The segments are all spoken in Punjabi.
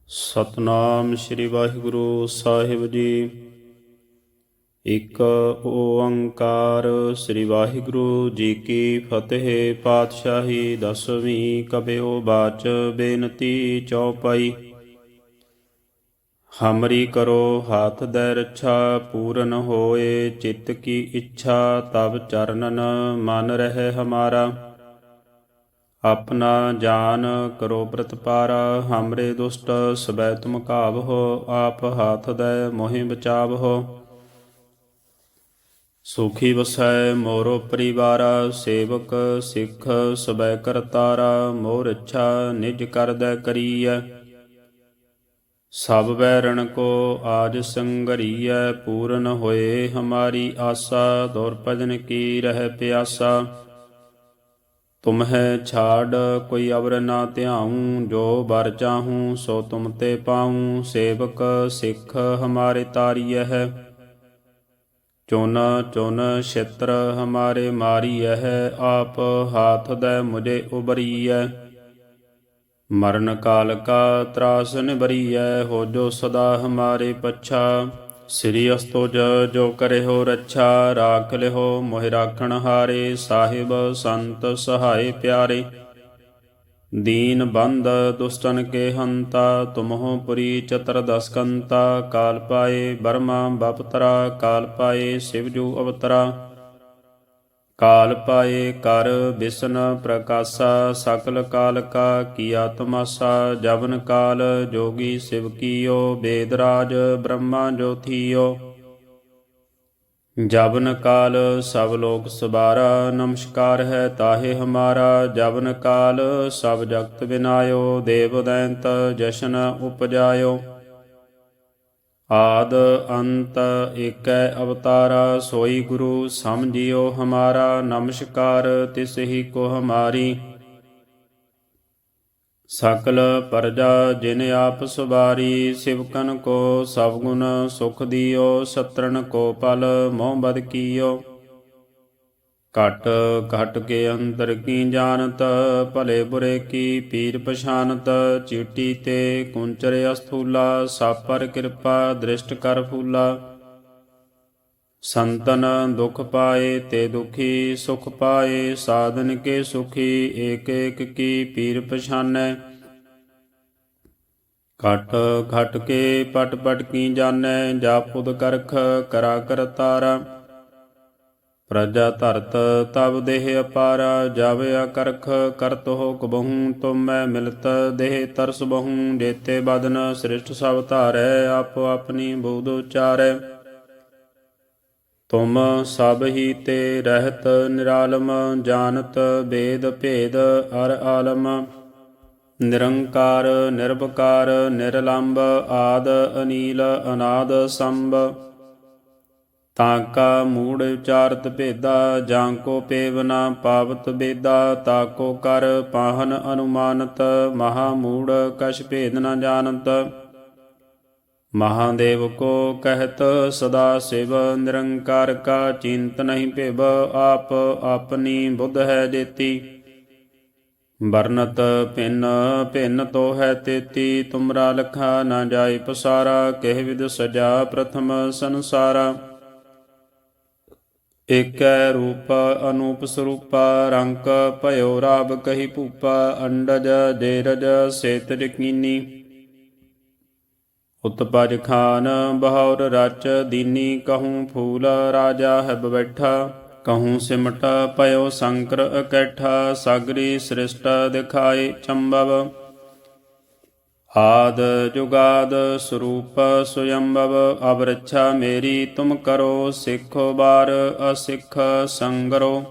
ਸਤਨਾਮ ਸ੍ਰੀ ਵਾਹਿਗੁਰੂ ਸਾਹਿਬ ਜੀ। ਇੱਕ ਓੰਕਾਰ। ਸ੍ਰੀ ਵਾਹਿਗੁਰੂ ਜੀ ਕੀ ਫਤਿਹ। ਪਾਤਸ਼ਾਹੀ ਦਸਵੀਂ। ਕਬਿਓ ਬਾਚ ਬੇਨਤੀ ਚੌਪਈ। ਹਮਰੀ ਕਰੋ ਹਾਥ ਦੈ ਰੱਛਾ, ਪੂਰਨ ਹੋਏ ਚਿੱਤ ਕੀ ਇੱਛਾ। ਤਬ ਚਰਨਨ ਮਨ ਰਹਿ ਹਮਾਰਾ, ਆਪਣਾ ਜਾਨ ਕਰੋ ਪ੍ਰਤਪਾਰਾ। ਹਮਰੇ ਦੁਸ਼ਟ ਸਬੈ ਤੁਮ ਘਾਵਹੋ, ਆਪ ਹਾਥ ਦੈ ਮੋਹਿ ਬਚਾਵਹੋ। ਸੁਖੀ ਵਸੈ ਮੋਰੋ ਪਰਿਵਾਰਾ, ਸੇਵਕ ਸਿੱਖ ਸਬੈ ਕਰਤਾਰਾ। ਮੋਰ ਇੱਛਾ ਨਿਜ ਕਰਦੈ ਕਰੀਐ, ਸਭ ਬੈਰਣ ਕੋ ਆਜ ਸੰਗਰੀਐ। ਪੂਰਨ ਹੋਏ ਹਮਾਰੀ ਆਸਾ, ਦੌਰ ਭਜਨ ਕੀ ਰਹਿ ਪਿਆਸਾ। ਤੁਮਹਿ ਛਾੜ ਕੋਈ ਅਵਰ ਨਾ ਧਿਆਊਂ, ਜੋ ਬਰ ਚਾਹੂੰ ਸੋ ਤੁਮ ਤੇ ਪਾਊਂ। ਸੇਵਕ ਸਿੱਖ ਹਮਾਰੇ ਤਾਰੀਐ, ਚੁਨ ਚੁਨ ਛਿਤਰ ਹਮਾਰੇ ਮਾਰੀਐ। ਆਪ ਹਾਥ ਦੈ ਮੁਝੇ ਉਬਰੀਐ, ਮਰਨ ਕਾਲ ਕਾ ਤਰਾਸ ਨਿਬਰੀਐ। ਹੋ ਜੋ ਸਦਾ ਹਮਾਰੇ ਪੱਛਾ, ਸ੍ਰੀ ਅਸਤੁਜ ਜੋ ਕਰਿਓ ਰੱਛਾ। ਰਾਖ ਲਿਓ ਮੋਹਿ ਰਾਖਣ ਹਾਰੇ, ਸਾਹਿਬ ਸੰਤ ਸਹਾਏ ਪਿਆਰੇ। ਦੀਨ ਬੰਧ ਦੁਸ਼ਟਨ ਕੇ ਹੰਤਾ, ਤੁਮਹੁ ਪੁਰੀ ਚਤੁਰਦਸ ਕੰਤਾ। ਕਾਲ ਪਾਏ ਬਰਮਾ ਬਪਤਰਾ, ਕਾਲ ਪਾਏ ਸਿਵਜੂ ਅਵਤਰਾ। ਕਾਲ ਪਾਏ ਕਰ ਬਿਸ਼ਨ ਪ੍ਰਕਾਸ਼ਾ, ਸਕਲ ਕਾਲ ਕਾ ਕੀਆ ਤਮਾਸਾ। ਜਬਨ ਕਾਲ ਜੋਗੀ ਸਿਵ ਕੀਓ, ਬੇਦ ਰਾਜ ਬ੍ਰਹਮਾ ਜੋ ਥੀਓ। ਜਬਨ ਕਾਲ ਸਭ ਲੋਕ ਸਵਾਰਾ, ਨਮਸਕਾਰ ਹੈ ਤਾਹੇ ਹਮਾਰਾ। ਜਬਨ ਕਾਲ ਸਭ ਜਗਤ ਬਿਨਾਇਓ, ਦੇਵ ਦੈਂਤ ਜਸ਼ਨ ਉਪਜਾਇਓ। ਆਦ ਅੰਤ ਏਕੈ ਅਵਤਾਰਾ, ਸੋਈ ਗੁਰੂ ਸਮਝਿਓ ਹਮਾਰਾ। ਨਮਸਕਾਰ ਤਿਸ ਹੀ ਕੋ ਹਮਾਰੀ, ਸਕਲ ਪਰਜਾ ਜਿਨ ਆਪ ਸਵਾਰੀ। ਸਿਵਕਨ ਕੋ ਸਭ ਗੁਣ ਸੁਖ ਦਿਓ, ਸਤਰਨ ਕੋ ਪਲ ਮੋਹ ਬਦ ਕੀਓ। ਘਟ ਘਟ ਕੇ ਅੰਦਰ ਕੀ ਜਾਣਤ, ਭਲੇ ਬੁਰੇ ਕੀ ਪੀਰ ਪਛਾਨਤ। ਚੀਟੀ ਤੇ ਕੁੰਚਰ ਅਸਥੂਲਾ, ਸਭ ਪਰ ਕਿਰਪਾ ਦ੍ਰਿਸ਼ਟ ਕਰ ਫੂਲਾ। ਸੰਤਨ ਦੁਖ ਪਾਏ ਤੇ ਦੁਖੀ, ਸੁਖ ਪਾਏ ਸਾਧਨ ਕੇ ਸੁਖੀ। ਏਕ ਏਕ ਕੀ ਪੀਰ ਪਛਾਨੈ, ਘਟ ਘਟ ਕੇ ਪਟ ਪਟ ਕੀ ਜਾਣੈ। ਜਾਪੁਦ ਕਰਖ ਕਰਾ ਕਰਤਾਰਾ, ਪ੍ਰਜਾ ਧਰਤ ਤਬ ਦੇਹ ਅਪਾਰਾ। ਜਬ ਅਕਰਖ ਕਰਤ ਹੋ ਕਬਹੂੰ, ਤੁਮੈ ਮਿਲਤ ਦੇਹ ਤਰਸ ਬਹੂੰ। ਜੇਤੇ ਬਦਨ ਸ੍ਰਿਸ਼ਟ ਸਭ ਧਾਰੈ, ਆਪੋ ਆਪਣੀ ਬੁਧ ਉਚਾਰੈ। ਤੁਮ ਸਭ ਹੀ ਤੇ ਰਹਿਤ ਨਿਰਾਲਮ, ਜਾਨਤ ਬੇਦ ਭੇਦ ਅਰ ਆਲਮ। ਨਿਰੰਕਾਰ ਨਿਰਭਕਾਰ ਨਿਰਲੰਭ, ਆਦ ਅਨੀਲ ਅਨਾਦ ਸੰਭ। ਤਾਂ ਕਾ ਮੂੜ ਉਚਾਰਤ ਭੇਦਾ, ਜਾਂ ਕੋ ਪੇਵ ਨਾ ਪਾਵਤ ਬੇਦਾ। ਤਾ ਕੋ ਕਰ ਪਾਹਨ ਅਨੁਮਾਨਤ, ਮਹਾ ਮੂੜ ਕਛ ਭੇਦ ਨ ਜਾਣਤ। ਮਹਾਦੇਵ ਕੋ ਕਹਿਤ ਸਦਾ ਸਿਵ, ਨਿਰੰਕਾਰ ਕਾ ਚਿੰਤ ਨਹੀਂ ਭਿਵ। ਆਪ ਆਪਣੀ ਬੁੱਧ ਹੈ ਜੇਤੀ, ਵਰਨਤ ਭਿੰਨ ਭਿੰਨ ਤੋ ਹੈ ਤੇਤੀ। ਤੁਮਰਾ ਲਖਾ ਨਾ ਜਾਏ ਪਸਾਰਾ, ਕਹਿ ਵਿਦ ਸਜਾ ਪ੍ਰਥਮ ਸੰਸਾਰਾ। ਏਕੈ ਰੂਪ ਅਨੂਪ ਸਰੂਪਾ, ਰੰਕ ਭਇਓ ਰਾਵ ਕਹੀ ਭੂਪਾ। ਅੰਡਜ ਜੇਰਜ ਸੇਤ ਯਕੀਨੀ, ਉਤਪਜ ਖਾਨ ਬਹੁਰ ਰਚ ਦੀਨੀ। ਕਹੂੰ ਫੂਲ ਰਾਜਾ ਹੈ ਬੈਠਾ, ਕਹੂੰ ਸਿਮਟ ਭਇਓ ਸ਼ੰਕਰ ਇਕੱਠਾ। ਸਾਗਰੀ ਸ੍ਰਿਸ਼ਟ ਦਿਖਾਏ ਚੰਬਵ, ਆਦ ਜੁਗਾਦ ਸਰੂਪ ਸੁਯੰਭਵ। ਅਬ ਰੱਛਾ ਮੇਰੀ ਤੁਮ ਕਰੋ, ਸਿੱਖੋ ਬਾਰ ਅਸਿੱਖ ਸੰਗਰੋ।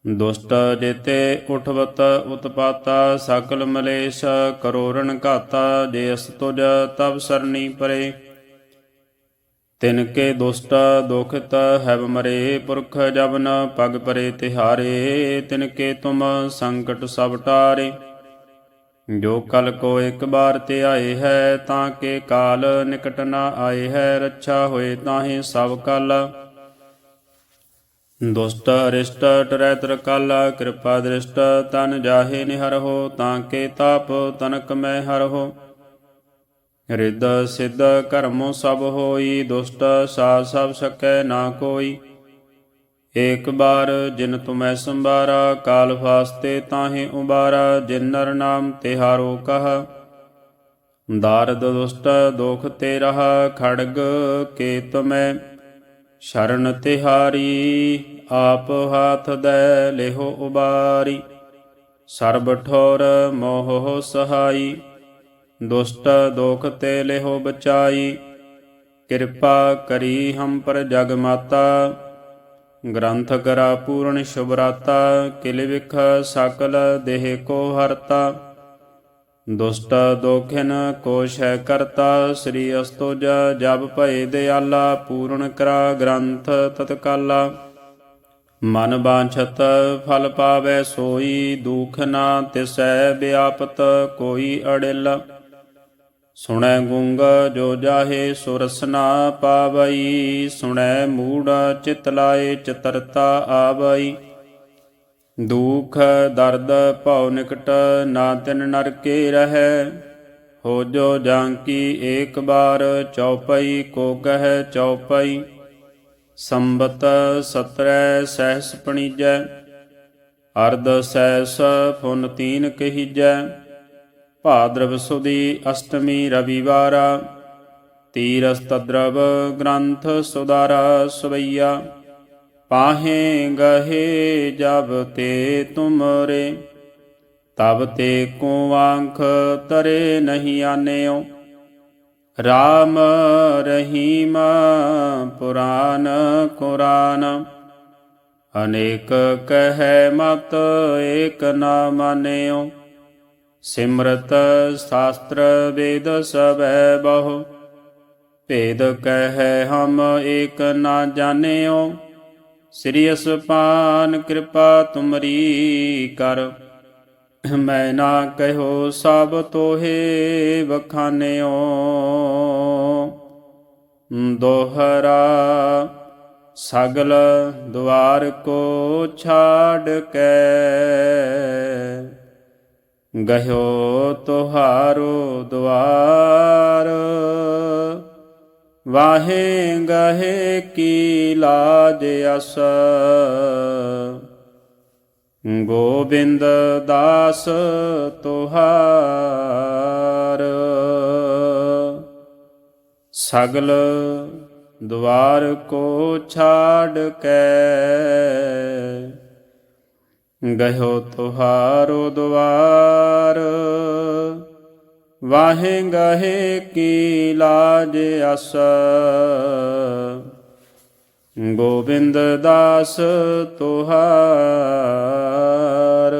ਦੁਸ਼ਟ ਜੇਤੇ ਉਠਵਤ ਉਤਪਾਤਾ, ਸਕਲ ਮਲੇਸ਼ ਕਰੋ ਰਣ ਘਾਤਾ। ਜੇ ਅਸ ਤੁਜ ਤਬ ਸਰਣੀ ਪਰੇ, ਤਿਨ ਕੇ ਦੁਸ਼ਟ ਦੁਖਿਤ ਹੈਵ ਮਰੇ। ਪੁਰਖ ਜਬ ਨ ਪਗ ਪਰੇ ਤਿਹਾਰੇ, ਤਿਨ ਕੇ ਤੁਮ ਸੰਕਟ ਸਭ ਟਾਰੇ। ਜੋ ਕਲ ਕੋ ਇੱਕ ਬਾਰ ਤੇ ਆਏ ਹੈ, ਤਾਂ ਕੇ ਕਾਲ ਨਿਕਟ ਨ ਆਏ ਹੈ। ਰੱਛਾ ਹੋਏ ਤਾਹੇ ਸਭ ਕਲ, ਦੁਸ਼ਟ ਅਰਿਸ਼ਟ ਟਰੈ ਤਰਕਾਲਾ। ਕਿਰਪਾ ਦ੍ਰਿਸ਼ਟ ਤਨ ਜਾਹੇ ਨਿਹਰਹੁ, ਤਾਂ ਕੇ ਤਾਪ ਤਨਕ ਮੈਂ ਹਰਹੁ। ਰਿੱਧ ਸਿੱਧ ਕਰਮੋ ਸਭ ਹੋਈ, ਦੁਸ਼ਟ ਸਾਧ ਸਭ ਸਕੈ ਨਾ ਕੋਈ। ਏਕ ਬਾਰ ਜਿਨ ਤੁਮੈ ਸੰਭਾਰਾ, ਕਾਲ ਫਾਸਤੇ ਤਾਹੇ ਉਬਾਰਾ। ਜਿਨ ਨਰ ਨਾਮ ਤਿਹਾਰੋ ਕਹਾ, ਦਾਰਦ ਦੁਸ਼ਟ ਦੋਖ ਤੇ ਰਹਾ। ਖੜਗ ਕੇ ਤੁਮੈ ਸ਼ਰਨ ਤਿਹਾਰੀ, ਆਪ ਹਾਥ ਦੈ ਲਿਹੋ ਉਬਾਰੀ। ਸਰਬ ਠੋਰ ਮੋਹ ਸਹਾਈ, ਦੁਸ਼ਟ ਦੋਖ ਤੇ ਲਿਹੋ ਬਚਾਈ। ਕਿਰਪਾ ਕਰੀ ਹਮ ਪਰ ਜਗ ਮਾਤਾ, ਗ੍ਰੰਥ ਕਰਾ ਪੂਰਨ ਸ਼ੁਭਰਾਤਾ। ਕਿਲ ਵਿਖ ਸਕਲ ਦੇਹ ਕੋ ਹਰਤਾ, ਦੁਸ਼ਟ ਦੋਖਿਨ ਕੋਸ਼ ਹੈ ਕਰਤਾ। ਸ੍ਰੀ ਅਸਤੁਜ ਜਬ ਭਏ ਦਿਆਲਾ, ਪੂਰਨ ਕਰਾ ਗ੍ਰੰਥ ਤਤਕਾਲਾ। ਮਨ ਬਾਂਛਤ ਫਲ ਪਾਵੈ ਸੋਈ, ਦੁਖ ਨਾ ਤਿਸੈ ਵਿਆਪਤ ਕੋਈ ਅੜਿਲ। ਸੁਣੈ ਗੂੰਗ ਜੋ ਜਾਹੇ ਸੋ ਰਸਨਾ ਪਾਵਈ, ਸੁਣੈ ਮੂੜ ਚਿਤ ਲਾਏ ਚਤਰਤਾ ਆਵਈ। ਦੁਖ ਦਰਦ ਭਉ ਨਿਕਟ ਨਾ ਤਿਨ ਨਰ ਕੇ ਰਹੈ, ਹੋ ਜੋ ਜਾਂਕੀ ਏਕ ਬਾਰ ਚਉਪਈ ਕੋ ਕਹੈ ਚਉਪਈ। ਸੰਬਤ 17 ਸਹਿਸ ਪਣੀਜੈ, ਅਰਧ ਸਹਿਸ ਫੁਨ ਤੀਨ ਕਹੀਜੈ। ਭਾਦਰਵ ਸੁਦੀ ਅਸ਼ਟਮੀ ਰਵਿਵਾਰਾ, ਤੀਰਸ ਤਦਰਵ ਗ੍ਰੰਥ ਸੁਦਾਰਾ ਸਵਈਆ। ਪਾਹੇ ਗਹੇ ਜਬ ਤੇ ਤੁਮਰੇ, ਤਬ ਤੇ ਕੋ ਆਂਖ ਤਰੇ ਨਹੀਂ ਆਨਿਓ। ਰਾਮ ਰਹੀਮ ਪੁਰਾਨ ਕੁਰਾਨ, ਅਨੇਕ ਕਹਿ ਮਤ ਏਕ ਨਾ ਮਾਨਿਓ। ਸਿਮਰਤ ਸ਼ਾਸਤਰ ਵੇਦ ਸਭੈ ਬਹੁ, ਭੇਦ ਕਹਿ ਹਮ ਏਕ ਨਾ ਜਾਣਿਓ। ਸ੍ਰੀ ਅਸਪਾਨ ਕਿਰਪਾ ਤੁਮਰੀ ਕਰ, ਮੈਂ ਨਾ ਕਹਿਓ ਸਭ ਤੋਹੇ ਵਖਾਨਿਓ। ਦੋਹਰਾ ਸਗਲ ਦੁਆਰ ਕੋ ਛਾੜ ਕੇ, ਗਹਿਓ ਤੁਹਾਰੋ ਦੁਆਰ। ਵਾਹੇ ਗਹੇ ਕੀ ਲਾਜ ਅਸ, ਗੋਬਿੰਦ ਦਾਸ ਤੁਹਾਰ। ਸਗਲ ਦੁਆਰ ਕੋ ਛਾੜ ਕੇ, ਗਇਓ ਤੁਹਾਰੋ ਦੁਆਰ। ਵਾਹੇ ਗਹੇ ਕੀ ਲਾਜ ਅਸ, ਗੋਬਿੰਦ ਦਾਸ ਤੁਹਾਰ।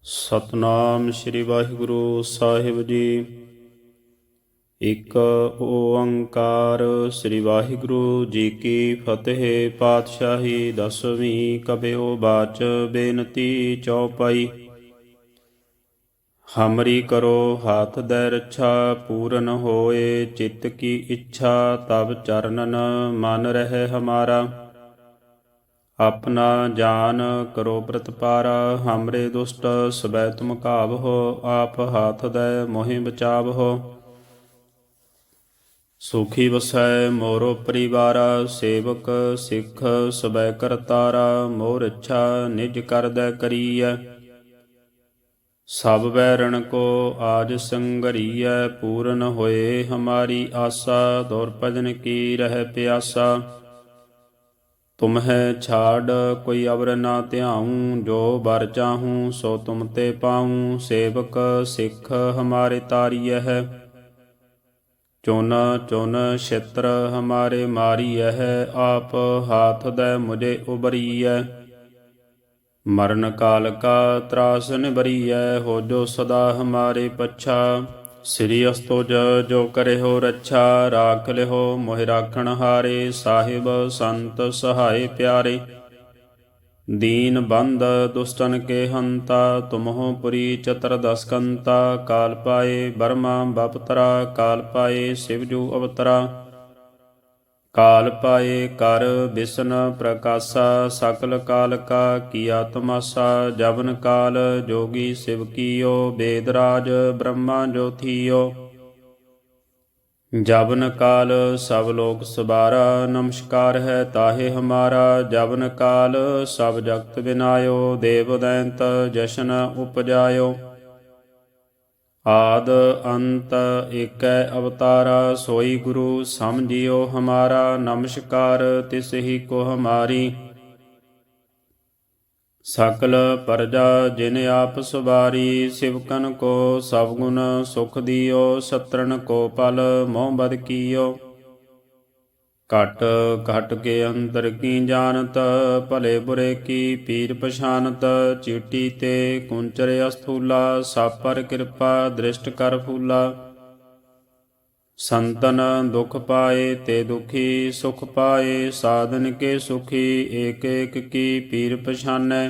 ਸਤਨਾਮ ਸ੍ਰੀ ਵਾਹਿਗੁਰੂ ਸਾਹਿਬ ਜੀ। ਇਕ ਓੰਕਾਰ ਸ੍ਰੀ ਵਾਹਿਗੁਰੂ ਜੀ ਕੀ ਫਤਿਹ। ਪਾਤਸ਼ਾਹੀ ਦਸਵੀਂ ਕਬਿਓ ਬਾਚ ਬੇਨਤੀ ਚੌਪਈ। ਹਮਰੀ ਕਰੋ ਹਾਥ ਦੈ ਰੱਛਾ, ਪੂਰਨ ਹੋਏ ਚਿੱਤ ਕੀ ਇੱਛਾ। ਤਬ ਚਰਨਨ ਮਨ ਰਹਿ ਹਮਾਰਾ, ਆਪਣਾ ਜਾਨ ਕਰੋ ਪ੍ਰਤਪਾਰਾ। ਹਮਰੇ ਦੁਸ਼ਟ ਸਬੈ ਤੁਮ ਘਾਵਹੋ, ਆਪ ਹਾਥ ਦੈ ਮੋਹਿ ਬਚਾਵਹੋ। ਸੁਖੀ ਵਸੈ ਮੋਰੋ ਪਰਿਵਾਰਾ, ਸੇਵਕ ਸਿੱਖ ਸਬੈ ਕਰਤਾਰਾ। ਮੋਰ ਇੱਛਾ ਨਿਜ ਕਰਦੈ ਕਰੀਐ, ਸਭ ਬੈਰਣ ਕੋ ਆਜ ਸੰਗਰੀਐ। ਪੂਰਨ ਹੋਏ ਹਮਾਰੀ ਆਸਾ, ਦੌਰ ਭਜਨ ਕੀ ਰਹਿ ਪਿਆਸਾ। ਤੁਮਹਿ ਛਾੜ ਕੋਈ ਅਵਰ ਨਾ ਧਿਆਊਂ, ਜੋ ਬਰ ਚਾਹੂੰ ਸੋ ਤੁਮ ਤੇ ਪਾਊਂ। ਸੇਵਕ ਸਿੱਖ ਹਮਾਰੇ ਤਾਰੀਐ, ਚੁਨ ਚੁਨ ਛਿਤਰ ਹਮਾਰੇ ਮਾਰੀਐ। ਆਪ ਹਾਥ ਦੈ ਮੁਝੇ ਉਬਰੀਐ, ਮਰਨ ਕਾਲ ਕਾ ਤਰਾਸ ਨਿਬਰੀਐ। ਹੋ ਜੋ ਸਦਾ ਹਮਾਰੇ ਪੱਛਾ, ਸ੍ਰੀ ਅਸਤੁਜ ਜੋ ਕਰਿਓ ਰੱਛਾ। ਰਾਖ ਲਿਓ ਮੋਹਿ ਰਾਖਣ ਹਾਰੇ, ਸਾਹਿਬ ਸੰਤ ਸਹਾਏ ਪਿਆਰੇ। ਦੀਨ ਬੰਦ ਦੁਸ਼ਟਨ ਕੇ ਹੰਤਾ, ਤੁਮਹੁ ਪੁਰੀ ਚਤੁਰਦਸ ਕੰਤਾ। ਕਾਲ ਪਾਏ ਬਰਮਾ ਬਪਤਰਾ, ਕਾਲ ਪਾਏ ਸਿਵ ਜੂ ਅਵਤਰਾ। ਕਾਲ ਪਾਏ ਕਰ ਬਿਸਨ ਪ੍ਰਕਾਸ਼ਾ ਸਕਲ ਕਾਲ ਕਾ ਕੀਆ ਤਮਾਸਾ ਜਵਨ ਕਾਲ ਜੋਗੀ ਸਿਵ ਕੀਓ ਵੇਦ ਰਾਜ ਬ੍ਰਹਮਾ ਜੋਥੀਓ ਜਵਨ ਕਾਲ ਸਭ ਲੋਕ ਸਬਾਰਾ ਨਮਸਕਾਰ ਹੈ ਤਾਹੇ ਹਮਾਰਾ ਜਵਨ ਕਾਲ ਸਭ ਜਗਤ ਬਿਨਾਇਓ ਦੇਵ ਦੈਂਤ ਜਸ਼ਨ ਉਪਜਾਇਓ ਆਦ ਅੰਤ ਏਕੈ ਅਵਤਾਰਾ ਸੋਈ ਗੁਰੂ ਸਮਝਿਓ ਹਮਾਰਾ ਨਮਸਕਾਰ ਤਿਸ ਹੀ ਕੋ ਹਮਾਰੀ ਸਕਲ ਪਰਜਾ ਜਿਨ ਆਪ ਸੁਬਾਰੀ ਸਿਵਕਨ ਕੋ ਸਭ ਗੁਣ ਸੁਖ ਦਿਓ ਸਤਰਨ ਕੋ ਪਲ ਮੋਹ ਬਦ ਕੀਓ ਘਟ ਘਟ ਕੇ ਅੰਦਰ ਕੀ ਜਾਣਤ ਭਲੇ ਬੁਰੇ ਕੀ ਪੀਰ ਪਛਾਨਤ ਚੀਟੀ ਤੇ ਕੁੰਚਰ ਅਸਥੂਲਾ ਸਾਪਰ ਕਿਰਪਾ ਦ੍ਰਿਸ਼ਟ ਕਰ ਫੂਲਾ ਸੰਤਨ ਦੁਖ ਪਾਏ ਤੇ ਦੁਖੀ ਸੁਖ ਪਾਏ ਸਾਧਨ ਕੇ ਸੁਖੀ ਏਕ ਏਕ ਕੀ ਪੀਰ ਪਛਾਨੈ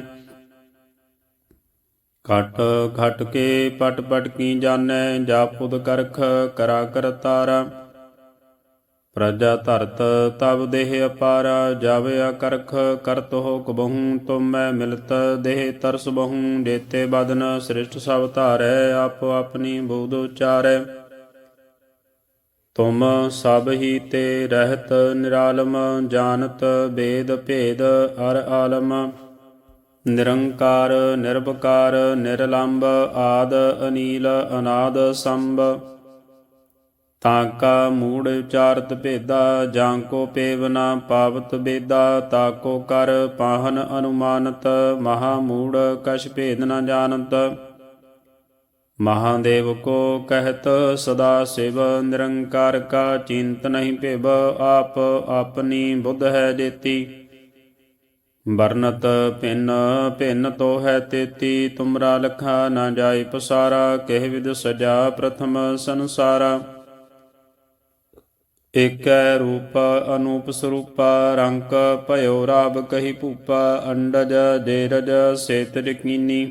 ਘਟ ਘਟ ਕੇ ਪਟ ਪਟ ਕੀ ਜਾਣੈ ਜਾਪੁਦ ਕਰਖ ਕਰਾ ਕਰਤਾਰਾ ਪ੍ਰਜਾ ਧਰਤ ਤਬ ਦੇਹ ਅਪਾਰਾ ਜਾਵੇ ਅਕਰਖ ਕਰਤ ਹੋ ਕਬਹੂ ਤੁਮੈ ਮਿਲਤ ਦੇਹ ਤਰਸ ਬਹੂ ਜੇਤੇ ਬਦਨ ਸ੍ਰਿਸ਼ਟ ਸਭ ਧਾਰੈ ਆਪੋ ਆਪਣੀ ਬੂਧ ਉਚਾਰੈ ਤੁਮ ਸਭ ਹੀ ਤੇ ਰਹਿਤ ਨਿਰਾਲਮ ਜਾਣਤ ਵੇਦ ਭੇਦ ਅਰ ਆਲਮ ਨਿਰੰਕਾਰ ਨਿਰਭਕਾਰ ਨਿਰਲੰਭ ਆਦ ਅਨੀਲ ਅਨਾਦ ਸੰਭ ਤਾਕਾ ਮੂੜ ਉਚਾਰਤ ਭੇਦਾ ਜਾਂ ਕੋ ਪੇਵ ਨਾ ਪਾਵਤ ਬੇਦਾ ਤਾਕੋ ਕਰ ਪਾਹਨ ਅਨੁਮਾਨਤ ਮਹਾ ਮੂੜ ਕਛ ਭੇਦ ਨ ਜਾਣਤ ਮਹਾਦੇਵ ਕੋ ਕਹਿਤ ਸਦਾ ਸਿਵ ਨਿਰੰਕਾਰ ਕਾ ਚਿੰਤ ਨਹੀਂ ਭਿਵ ਆਪ ਆਪਣੀ ਬੁੱਧ ਹੈ ਜੇਤੀ ਵਰਨਤ ਭਿੰਨ ਭਿੰਨ ਤੋ ਹੈ ਤੇਤੀ ਤੁਮਰਾ ਲਖਾ ਨਾ ਜਾਏ ਪਸਾਰਾ ਕਹਿ ਵਿਦ ਸਜਾ ਪ੍ਰਥਮ ਸੰਸਾਰਾ ਏਕੈ ਰੂਪ ਅਨੂਪ ਸਰੂਪਾ ਰੰਕ ਭਇਓ ਰਾਬ ਕਹੀ ਭੂਪਾ ਅੰਡਜ ਜੇਰਜ ਸੇਤ ਰਕੀਨੀ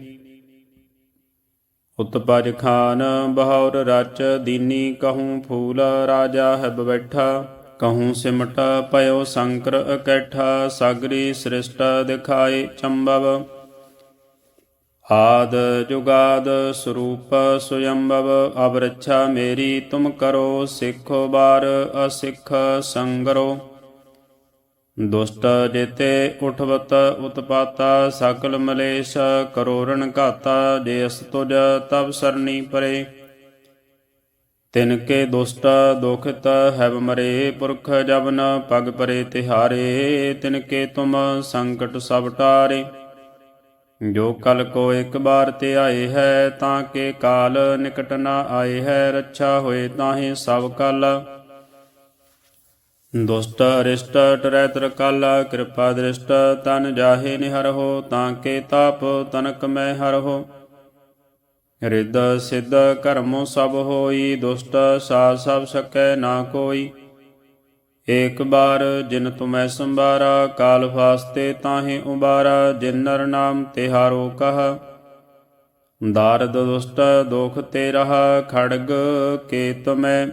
ਉਤਪਜ ਖਾਨ ਬਹੌਰ ਰਚ ਦੀਨੀ ਕਹੂੰ ਫੂਲ ਰਾਜਾ ਹੈ ਬੈਠਾ ਕਹੂੰ ਸਿਮਟ ਭਇਓ ਸੰਕਰ ਇਕੱਠਾ ਸਾਗਰੀ ਸ੍ਰਿਸ਼ਟ ਦਿਖਾਏ ਚੰਬਵ ਆਦ ਜੁਗਾਦ ਸਰੂਪ ਸੁਯੰਭਵ ਅਬ ਰੱਛਾ ਮੇਰੀ ਤੁਮ ਕਰੋ ਸਿੱਖੋ ਬਾਰ ਅਸਿੱਖ ਸੰਗਰੋ ਦੁਸ਼ਟ ਜੇਤੇ ਉਠਵਤ ਉਤਪਾਤਾ ਸਕਲ ਮਲੇਸ਼ ਕਰੋੜਨ ਘਾਤਾ ਜੇ ਅਸ ਤੁਜ ਤਬ ਸਰਨੀ ਪਰੇ ਤਿਨ ਕੇ ਦੁਸ਼ਟ ਦੁਖਿਤ ਹੈਵ ਮਰੇ ਪੁਰਖ ਜਬਨ ਪਗ ਪਰੇ ਤਿਹਾਰੇ ਤਿਨ ਕੇ ਤੁਮ ਸੰਕਟ ਸਭ ਟਾਰੇ ਜੋ ਕਲ ਕੋ ਇੱਕ ਬਾਰ ਤੇ ਆਏ ਹੈ ਤਾਂ ਕੇ ਕਾਲ ਨਿਕਟ ਨਾ ਆਏ ਹੈ ਰੱਛਾ ਹੋਏ ਤਾਹੇ ਸਭ ਕਲ ਦੁਸ਼ਟ ਅਰਿਸ਼ਟ ਟਰੈ ਤਰਕਾਲਾ ਕਿਰਪਾ ਦ੍ਰਿਸ਼ਟ ਤਨ ਜਾਹੇ ਨਿਹਰਹੁ ਤਾਂ ਕੇ ਤਾਪ ਤਨਕ ਮੈਂ ਹਰਹੁ ਰਿੱਧ ਸਿੱਧ ਕਰਮੋ ਸਭ ਹੋਈ ਦੁਸ਼ਟ ਸਾਧ ਸਭ ਸਕੈ ਨਾ ਕੋਈ ਏਕ ਬਾਰ ਜਿਨ ਤੁਮੈ ਸੰਭਾਰਾ ਕਾਲ ਫਾਸਤੇ ਤਾਹੇ ਉਬਾਰਾ ਜਿਨ ਨਰ ਨਾਮ ਤਿਹਾਰੋ ਕਹਾ ਦਾਰਦ ਦੁਸ਼ਟ ਦੋਖ ਤੇ ਰਹਾ ਖੜਗ ਕੇ ਤੁਮੈ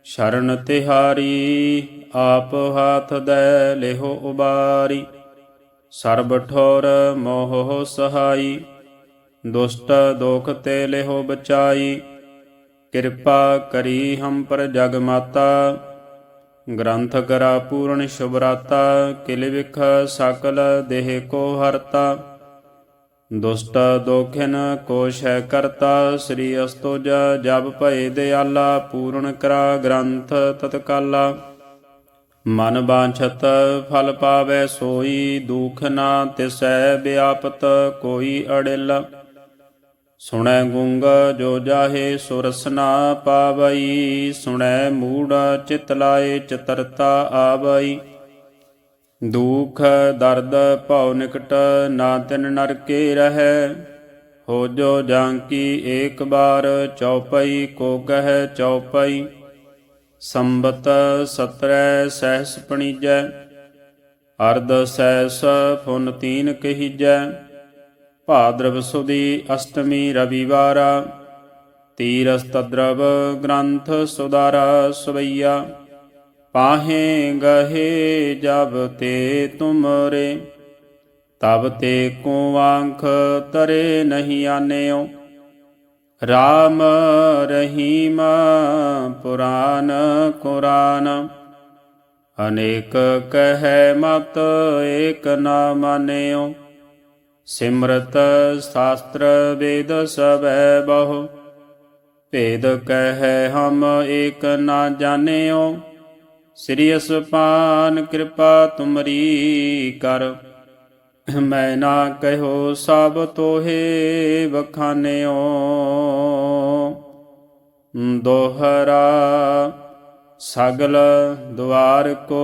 ਸ਼ਰਨ ਤਿਹਾਰੀ ਆਪ ਹਾਥ ਦੈ ਲਿਹੋ ਉਬਾਰੀ ਸਰਬ ਠੋਰ ਮੋਹ ਸਹਾਈ ਦੁਸ਼ਟ ਦੋਖ ਤੇ ਲਿਹੋ ਬਚਾਈ ਕਿਰਪਾ ਕਰੀ ਹਮ ਪਰ ਜਗ ਮਾਤਾ ਗ੍ਰੰਥ ਕਰਾ ਪੂਰਨ ਸ਼ੁਭਰਾਤਾ ਕਿਲ ਵਿਖ ਸਕਲ ਦੇਹ ਕੋ ਹਰਤਾ ਦੁਸ਼ਟ ਦੋਖਿਨ ਕੋਸ਼ ਹੈ ਕਰਤਾ ਸ੍ਰੀ ਅਸਤੁਜ ਜਬ ਭਏ ਦਿਆਲਾ ਪੂਰਨ ਕਰਾ ਗ੍ਰੰਥ ਤਤਕਾਲਾ ਮਨ ਬਾਂਛਤ ਫਲ ਪਾਵੈ ਸੋਈ ਦੁਖ ਨਾ ਤਿਸੈ ਵਿਆਪਤ ਕੋਈ ਅੜਿਲ ਸੁਣੈ ਗੂੰਗ ਜੋ ਜਾਹੇ ਸੋ ਰਸਨਾ ਪਾਵਈ ਸੁਣੈ ਮੂੜ ਚਿਤ ਲਾਏ ਚਤਰਤਾ ਆਵਈ ਦੁਖ ਦਰਦ ਭਉ ਨਿਕਟ ਨਾ ਤਿਨ ਨਰਕੇ ਰਹੈ ਹੋ ਜੋ ਜਾਂਕੀ ਏਕ ਬਾਰ ਚਉਪਈ ਕੋ ਕਹਿ ਚਉਪਈ ਸੰਬਤ 17 ਸਹਿਸ ਪਣੀਜੈ ਅਰਧ ਸਹਿਸ ਫੁਨ ਤੀਨ ਕਹੀਜੈ ਭਾਦਰਵ ਸੁਦੀ ਅਸ਼ਟਮੀ ਰਵਿਵਾਰਾ ਤੀਰਸ ਤਦਰਵ ਗ੍ਰੰਥ ਸੁਦਾਰਾ ਸਵਈਆ पाहे गहे जब ते तुमरे, तब ते को आंख तरे नहीं आन्यो। राम रहीम पुराण कुरान, अनेक कहे मत एक न मान्यो। सिमरत शास्त्र वेद सबै बहु, भेद कहे हम एक न जान्यो। श्री असपान कृपा तुमरी कर, मैं ना कहो सब तोहे बखान्यो। दोहरा सगल द्वार को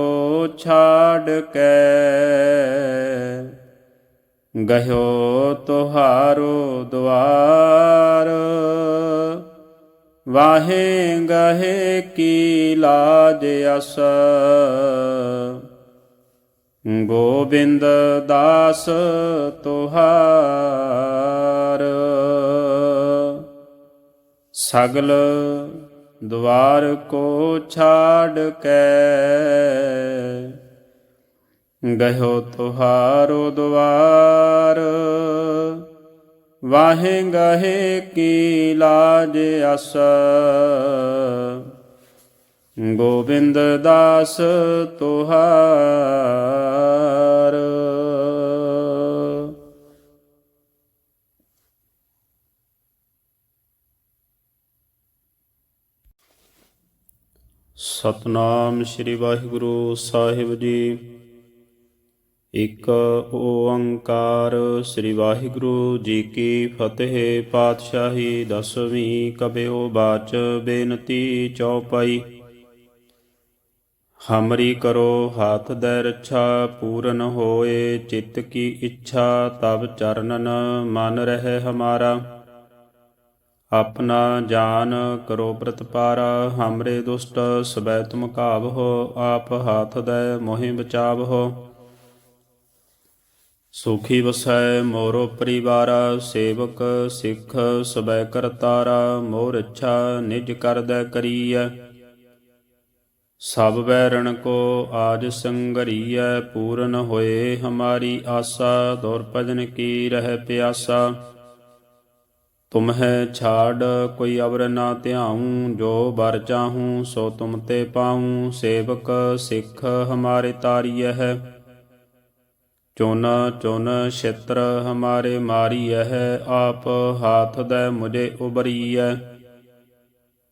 छाड़ के, गयो तुहारो द्वार। वाहे गहे की लाज अस, गोविंद दास तुहार। सगल द्वार को छाड़ के, गयो तुहारो द्वार। वाहे गहे की लाज अस, गोविंद दास तुहार। सतनाम श्री वाहिगुरु साहिब जी। ਇੱਕ ਓੰਕਾਰ ਸ੍ਰੀ ਵਾਹਿਗੁਰੂ ਜੀ ਕੀ ਫਤਿਹ। ਪਾਤਸ਼ਾਹੀ ਦਸਵੀਂ ਕਬਿਓ ਬਾਚ ਬੇਨਤੀ ਚੌਪਾਈ। ਹਮਰੀ ਕਰੋ ਹਾਥ ਦੈ ਰੱਛਾ, ਪੂਰਨ ਹੋਏ ਚਿੱਤ ਕੀ ਇੱਛਾ। ਤਬ ਚਰਨਨ ਮਨ ਰਹਿ ਹਮਾਰਾ, ਆਪਣਾ ਜਾਨ ਕਰੋ ਪ੍ਰਤਪਾਰਾ। ਹਮਰੇ ਦੁਸ਼ਟ ਸਬੈ ਤੁਮ ਘਾਵਹੋ, ਆਪ ਹਾਥ ਦੈ ਮੋਹਿ ਬਚਾਵਹੋ। ਸੁਖੀ ਵਸੈ ਮੋਰੋ ਪਰਿਵਾਰਾ, ਸੇਵਕ ਸਿੱਖ ਸਬੈ ਕਰਤਾਰਾ। ਮੋਰ ਇੱਛਾ ਨਿਜ ਕਰਦੈ ਕਰੀਐ, ਸਭ ਬੈਰਣ ਕੋ ਆਜ ਸੰਗਰੀਐ। ਪੂਰਨ ਹੋਏ ਹਮਾਰੀ ਆਸਾ, ਦੌਰ ਭਜਨ ਕੀ ਰਹਿ ਪਿਆਸਾ। ਤੁਮਹਿ ਛਾੜ ਕੋਈ ਅਵਰ ਨਾ ਧਿਆਊਂ, ਜੋ ਬਰ ਚਾਹੂੰ ਸੋ ਤੁਮ ਤੇ ਪਾਊਂ। ਸੇਵਕ ਸਿੱਖ ਹਮਾਰੇ ਤਾਰੀਐ ਹੈ, ਚੁਨ ਚੁਨ ਛਿੱਤਰ ਹਮਾਰੇ ਮਾਰੀਐ ਹੈ। ਆਪ ਹਾਥ ਦੈ ਮੁਝੇ ਉਬਰੀਐ,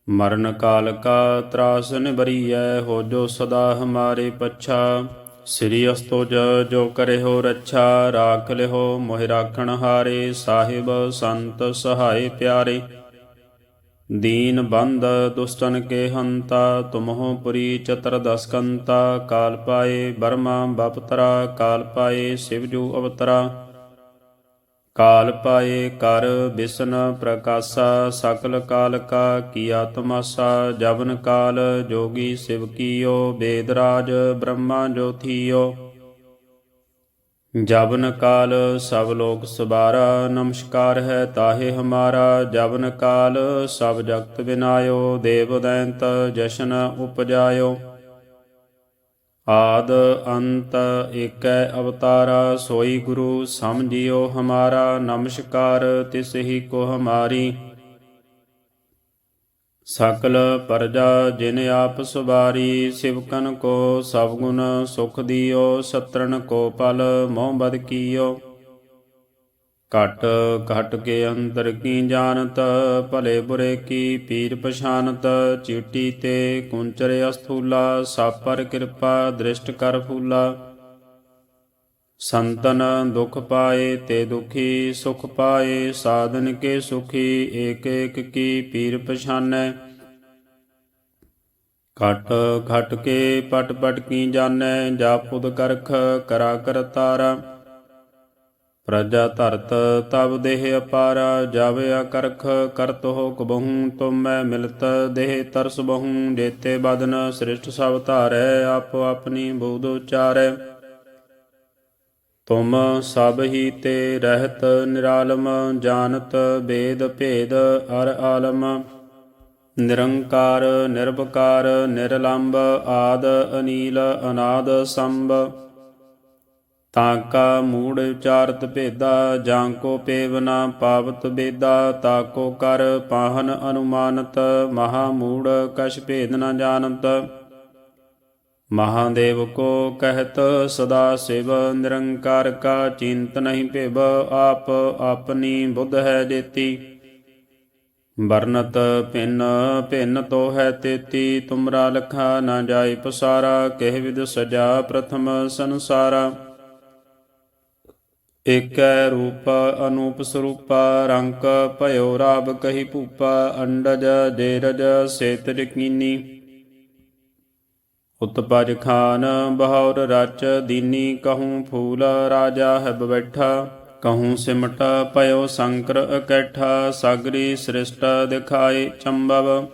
ਮਰਨ ਕਾਲ ਕਾ ਤਰਾਸ ਨਿਬਰੀਐ। ਹੋ ਜੋ ਸਦਾ ਹਮਾਰੇ ਪੱਛਾ, ਸ੍ਰੀ ਅਸਤੁਜ ਜੋ ਕਰੇ ਹੋ ਰੱਛਾ। ਰਾਖ ਲਿਓ ਮੋਹਿ ਰਾਖਣ ਹਾਰੇ, ਸਾਹਿਬ ਸੰਤ ਸਹਾਏ ਪਿਆਰੇ। दीन बंद दुष्टन के हंता, तुमहो पुरी चतुर्दश कंता। काल पाए बर्मा बपतरा, काल पाए शिवजू अवतरा। काल पाए कर बिसन प्रकाशा, सकल काल का किया तमाशा। जबन काल जोगी शिव कियो, वेदराज ब्रह्मा जो थियो। जबन काल सब लोक सवारा, नमस्कार है ताहे हमारा। जबन काल सब जगत विनायो, देव दैंत जशन उपजायो। आद अंत एकै अवतारा, सोई गुरु समझियो हमारा। नमस्कार तिस ही को हमारी, सकल प्रजा जिन आप सवारी। सिवकन को सब गुण सुख दियो, सत्रन को पल मोह बद कियो। घट घट के अंतर की जानत, भले बुरे की पीर पछानत। चीटी ते कुंचरे अस्थूला, सब पर कृपा दृष्ट कर फूला। संतन दुख पाए ते दुखी, सुख पाए साधन के सुखी। एक एक की पीर पछानै, घट घट के पट पट की जानै। जापुद करख करा कर तारा, प्रजा धरत तब देह अपारा। जावे अकरख करत हो कबहूँ, तुम मैं मिलत देह तरस बहुँ। जेते बदन सृष्ट सब धारै, आपो अपनी बूध उचारै। तुम सब ही ते रहत निरालम, जानत वेद भेद अर आलम। ਨਿਰੰਕਾਰ ਨਿਰਭਕਾਰ ਨਿਰਲੰਭ ਆਦ ਅਨੀਲ ਅਨਾਦ ਸੰਭ। ਤਾਂ ਕਾ ਮੂੜ ਵਿਚਾਰਤ ਭੇਦਾ ਜਾਂ ਕੋ ਪੇਵ ਨਾ ਪਾਵਤ ਬੇਦਾ। ਤਾਕੋ ਕਰ ਪਾਹਨ ਅਨੁਮਾਨਤ ਮਹਾ ਮੂੜ ਕਛ ਭੇਦ ਨ ਜਾਣਤ। ਮਹਾਦੇਵ ਕੋ ਕਹਿਤ ਸਦਾ ਸਿਵ ਨਿਰੰਕਾਰ ਕਾ ਚਿੰਤ ਨਹੀਂ ਭਿਵ। ਆਪ ਆਪਨੀ ਬੁੱਧ ਹੈ ਜੇਤੀ ਵਰਨਤ ਭਿੰਨ ਭਿੰਨ ਤੋ ਹੈ ਤੇਤੀ। ਤੁਮਰਾ ਲਖਾ ਨਾ ਜਾਏ ਪਸਾਰਾ ਕਹਿ ਵਿਦ ਸਜਾ ਪ੍ਰਥਮ ਸੰਸਾਰਾ। ਏਕੈ ਰੂਪ ਅਨੂਪ ਸਰੂਪਾ ਰੰਕ ਭਇਓ ਰਾਬ ਕਹੀ ਭੂਪਾ। ਅੰਡਜ ਜੇਰਜ ਸੇਤ ਯਕੀਨੀ ਉਤਪਜ ਖਾਨ ਬਹੌਰ ਰਚ ਦੀਨੀ। ਕਹੂੰ ਫੂਲ ਰਾਜਾ ਹੈ ਬੈਠਾ ਕਹੂੰ ਸਿਮਟ ਭਇਓ ਸੰਕਰ ਇਕੱਠਾ। ਸਾਗਰੀ ਸ੍ਰਿਸ਼ਟ ਦਿਖਾਏ ਚੰਬਵ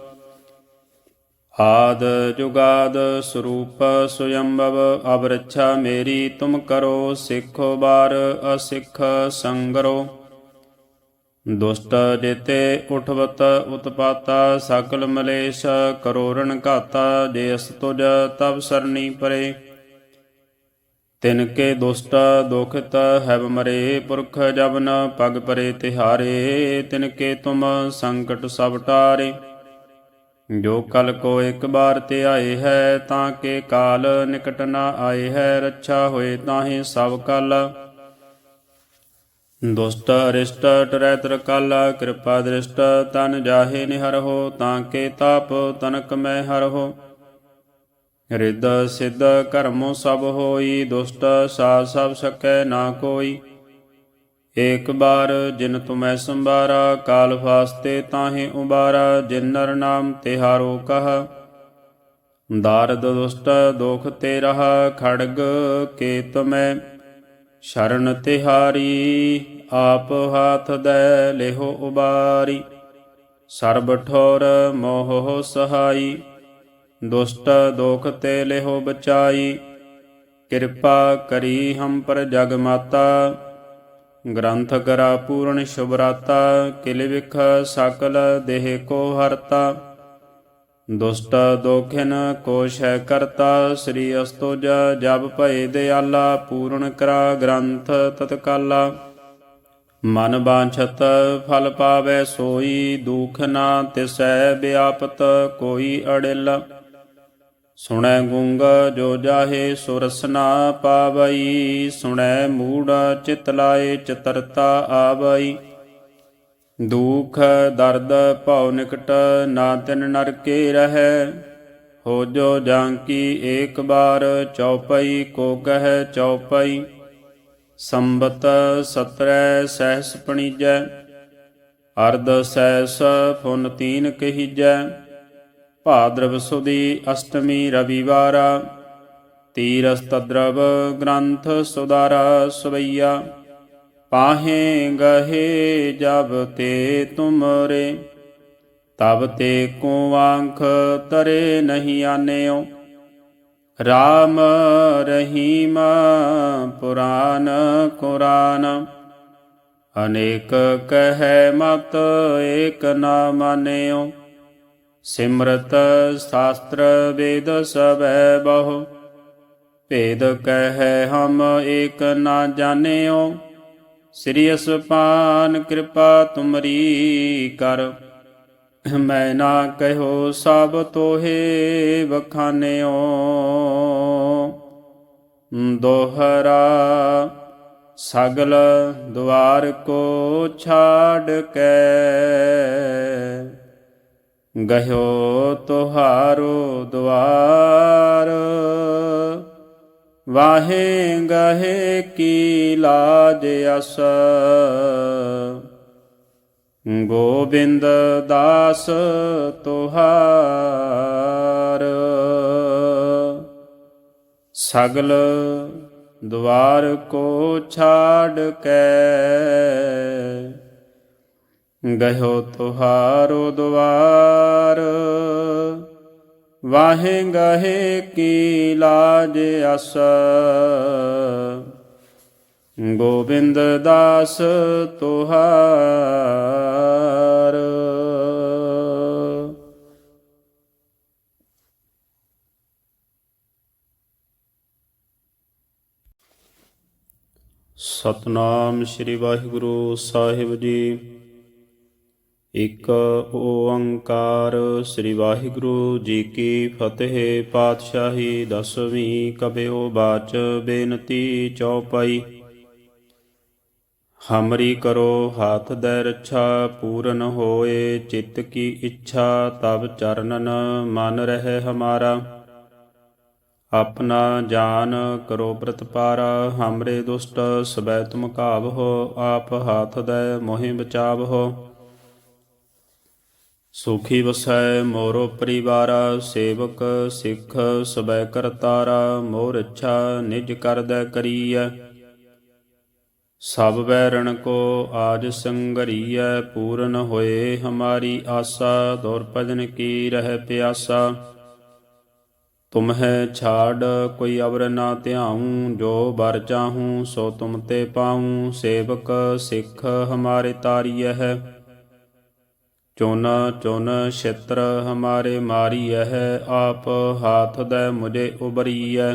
ਆਦ ਜੁਗਾਦ ਸਰੂਪ ਸੁਯੰਭਵ। ਅਬ ਰੱਛਾ ਮੇਰੀ ਤੁਮ ਕਰੋ ਸਿੱਖੋ ਬਾਰ ਅਸਿੱਖ ਸੰਗਰੋ। ਦੁਸ਼ਟ ਜੇਤੇ ਉਠਵਤ ਉਤਪਾਤਾ ਸਕਲ ਮਲੇਸ਼ ਕਰੋੜਨ ਘਾਤਾ। ਜੇ ਅਸ ਤੁਜ ਤਬ ਸਰਨੀ ਪਰੇ ਤਿਨ ਕੇ ਦੁਸ਼ਟ ਦੁਖਿਤ ਹੈਬ ਮਰੇ। ਪੁਰਖ ਜਬ ਨ ਪਗ ਪਰੇ ਤਿਹਾਰੇ ਤਿਨ ਕੇ ਤੁਮ ਸੰਕਟ ਸਭ ਟਾਰੇ। ਜੋ ਕਲ ਕੋ ਇੱਕ ਬਾਰ ਤੇ ਆਏ ਹੈ ਤਾਂ ਕੇ ਕਾਲ ਨਿਕਟ ਨ ਆਏ ਹੈ। ਰੱਛਾ ਹੋਏ ਤਾਹੇ ਸਭ ਕਲ ਦੁਸ਼ਟ ਅਰਿਸ਼ਟ ਟਰੈ ਤਰਕਲ। ਕਿਰਪਾ ਦ੍ਰਿਸ਼ਟ ਤਨ ਜਾਹੇ ਨਿਹਰਹੁ ਤਾਂ ਕੇ ਤਾਪ ਤਨਕ ਮੈਂ ਹਰਹੁ। ਰਿੱਧ ਸਿੱਧ ਕਰਮੋ ਸਭ ਹੋਈ ਦੁਸ਼ਟ ਸਾਧ ਸਭ ਸਕੈ ਨਾ ਕੋਈ। ਏਕ ਬਾਰ ਜਿਨ ਤੁਮੈ ਸੰਭਾਰਾ ਕਾਲ ਫਾਸਤੇ ਤਾਹੇ ਉਬਾਰਾ। ਜਿਨ ਨਰ ਨਾਮ ਤਿਹਾਰੋ ਕਹਾ ਦਾਰਦ ਦੁਸ਼ਟ ਦੋਖ ਤੇ ਰਹਾ। ਖੜਗ ਕੇ ਤੁਮੈ ਸ਼ਰਨ ਤਿਹਾਰੀ ਆਪ ਹਾਥ ਦੈ ਲਿਹੋ ਉਬਾਰੀ। ਸਰਬ ਠੋਰ ਮੋਹ ਸਹਾਈ ਦੁਸ਼ਟ ਦੋਖ ਤੇ ਲਿਹੋ ਬਚਾਈ। ਕਿਰਪਾ ਕਰੀ ਹਮ ਪਰ ਜਗ ਮਾਤਾ ਗ੍ਰੰਥ ਕਰਾ ਪੂਰਨ ਸ਼ੁਭ ਰਾਤਾ। ਕਿਲ ਵਿਖ ਸਕਲ ਦੇਹ ਕੋ ਹਰਤਾ ਦੁਸ਼ਟ ਦੋਖਿਨ ਕੋਸ਼ ਹੈ ਕਰਤਾ। ਸ੍ਰੀ ਅਸਤੁਜ ਜਬ ਭਏ ਦਿਆਲਾ ਪੂਰਨ ਕਰਾ ਗ੍ਰੰਥ ਤਤਕਾਲਾ। ਮਨ ਬਾਂਛਤ ਫਲ ਪਾਵੈ ਸੋਈ ਦੁਖ ਨਾ ਤਿਸੈ ਵਿਆਪਤ ਕੋਈ ਅੜਿਲ। ਸੁਣੈ ਗੂੰਗ ਜੋ ਜਾਹੇ ਸੋ ਰਸਨਾ ਪਾਵਈ। ਸੁਣੈ ਮੂੜ ਚਿਤ ਲਾਏ ਚਤਰਤਾ ਆਵਈ। ਦੁਖ ਦਰਦ ਭਉ ਨਿਕਟ ਨਾ ਤਿਨ ਨਰ ਕੇ ਰਹੈ। ਹੋ ਜੋ ਜਾਂਕੀ ਏਕ ਬਾਰ ਚਉਪਈ ਕੋ ਕਹੈ ਚਉਪਈ। ਸੰਬਤ ਸਤਰੈ ਸਹਿਸ ਪਣੀਜੈ ਅਰਧ ਸਹਿਸ ਫੁਨ ਤੀਨ ਕਹੀਜੈ। ਭਾਦਰਵ ਸੁਦੀ ਅਸ਼ਟਮੀ ਰਵਿਵਾਰਾ ਤੀਰਸ ਤਦਰਵ ਗ੍ਰੰਥ ਸੁਦਾਰਾ ਸਵਈਆ। ਪਾਹੇ ਗਹੇ ਜਬ ਤੇ ਤੁਮਰੇ ਤਬ ਤੇ ਕੋ ਆਂਖ ਤਰੇ ਨਹੀਂ ਆਨਿਓ। ਰਾਮ ਰਹੀਮ ਪੁਰਾਨ ਕੁਰਾਨ ਅਨੇਕ ਕਹਿ ਮਤ ਏਕ ਨਾ ਮਾਨਿਓ। ਸਿਮਰਤ ਸ਼ਾਸਤਰ ਵੇਦ ਸਭੈ ਬਹੁ ਭੇਦ ਕਹਿ ਹਮ ਏਕ ਨਾ ਜਾਣਿਓ। ਸ੍ਰੀ ਅਸਪਾਨ ਕਿਰਪਾ ਤੁਮਰੀ ਕਰ ਮੈਂ ਨਾ ਕਹਿਓ ਸਭ ਤੋਹੇ ਵਖਾਨਿਓ। ਦੋਹਰਾ ਸਗਲ ਦੁਆਰ ਕੋ ਛਾੜ ਕੇ ਗਹਿਓ ਤੁਹਾਰੋ ਦੁਆਰ। ਵਾਹੇ ਗਹੇ ਕੀ ਲਾਜ ਅਸ ਗੋਬਿੰਦ ਦਾਸ ਤੁਹਾਰ। ਸਗਲ ਦੁਆਰ ਕੋ ਛਾੜ ਕੇ ਗਇਓ ਤੁਹਾਰੋ ਦੁਆਰ। ਵਾਹੇ ਗਹੇ ਕੀ ਲਾਜ ਅਸ ਗੋਬਿੰਦ ਦਾਸ ਤੁਹਾਰ। ਸਤਨਾਮ ਸ੍ਰੀ ਵਾਹਿਗੁਰੂ ਸਾਹਿਬ ਜੀ। ਇੱਕ ਓੰਕਾਰ ਸ੍ਰੀ ਵਾਹਿਗੁਰੂ ਜੀ ਕੀ ਫਤਿਹ। ਪਾਤਸ਼ਾਹੀ ਦਸਵੀਂ ਕਬਿਓ ਬਾਚ ਬੇਨਤੀ ਚੌਪਈ। ਹਮਰੀ ਕਰੋ ਹਾਥ ਦੈ ਰੱਛਾ, ਪੂਰਨ ਹੋਏ ਚਿੱਤ ਕੀ ਇੱਛਾ। ਤਬ ਚਰਨਨ ਮਨ ਰਹਿ ਹਮਾਰਾ, ਆਪਣਾ ਜਾਨ ਕਰੋ ਪ੍ਰਤਪਾਰਾ। ਹਮਰੇ ਦੁਸ਼ਟ ਸਬੈ ਤੁਮ ਘਾਵਹੋ, ਆਪ ਹਾਥ ਦੈ ਮੋਹਿ ਬਚਾਵਹੋ। ਸੁਖੀ ਵਸੈ ਮੋਰੋ ਪਰਿਵਾਰਾ, ਸੇਵਕ ਸਿੱਖ ਸਬੈ ਕਰਤਾਰਾ। ਮੋਹ ਰੱਛਾ ਨਿਜ ਕਰਦੈ ਕਰੀਐ, ਸਭ ਬੈਰਣ ਕੋ ਆਜ ਸੰਗਰੀਐ। ਪੂਰਨ ਹੋਏ ਹਮਾਰੀ ਆਸਾ, ਦੁਰ ਭਜਨ ਕੀ ਰਹਿ ਪਿਆਸਾ। ਤੁਮਹਿ ਛਾੜ ਕੋਈ ਅਵਰ ਨਾ ਧਿਆਊਂ, ਜੋ ਬਰ ਚਾਹੂੰ ਸੋ ਤੁਮ ਤੇ ਪਾਊਂ। ਸੇਵਕ ਸਿੱਖ ਹਮਾਰੇ ਤਾਰੀਐ, ਚੁਨ ਚੁਨ ਛਿਤਰ ਹਮਾਰੇ ਮਾਰੀਐ। ਆਪ ਹਾਥ ਦੈ ਮੁਝੇ ਉਬਰੀਐ,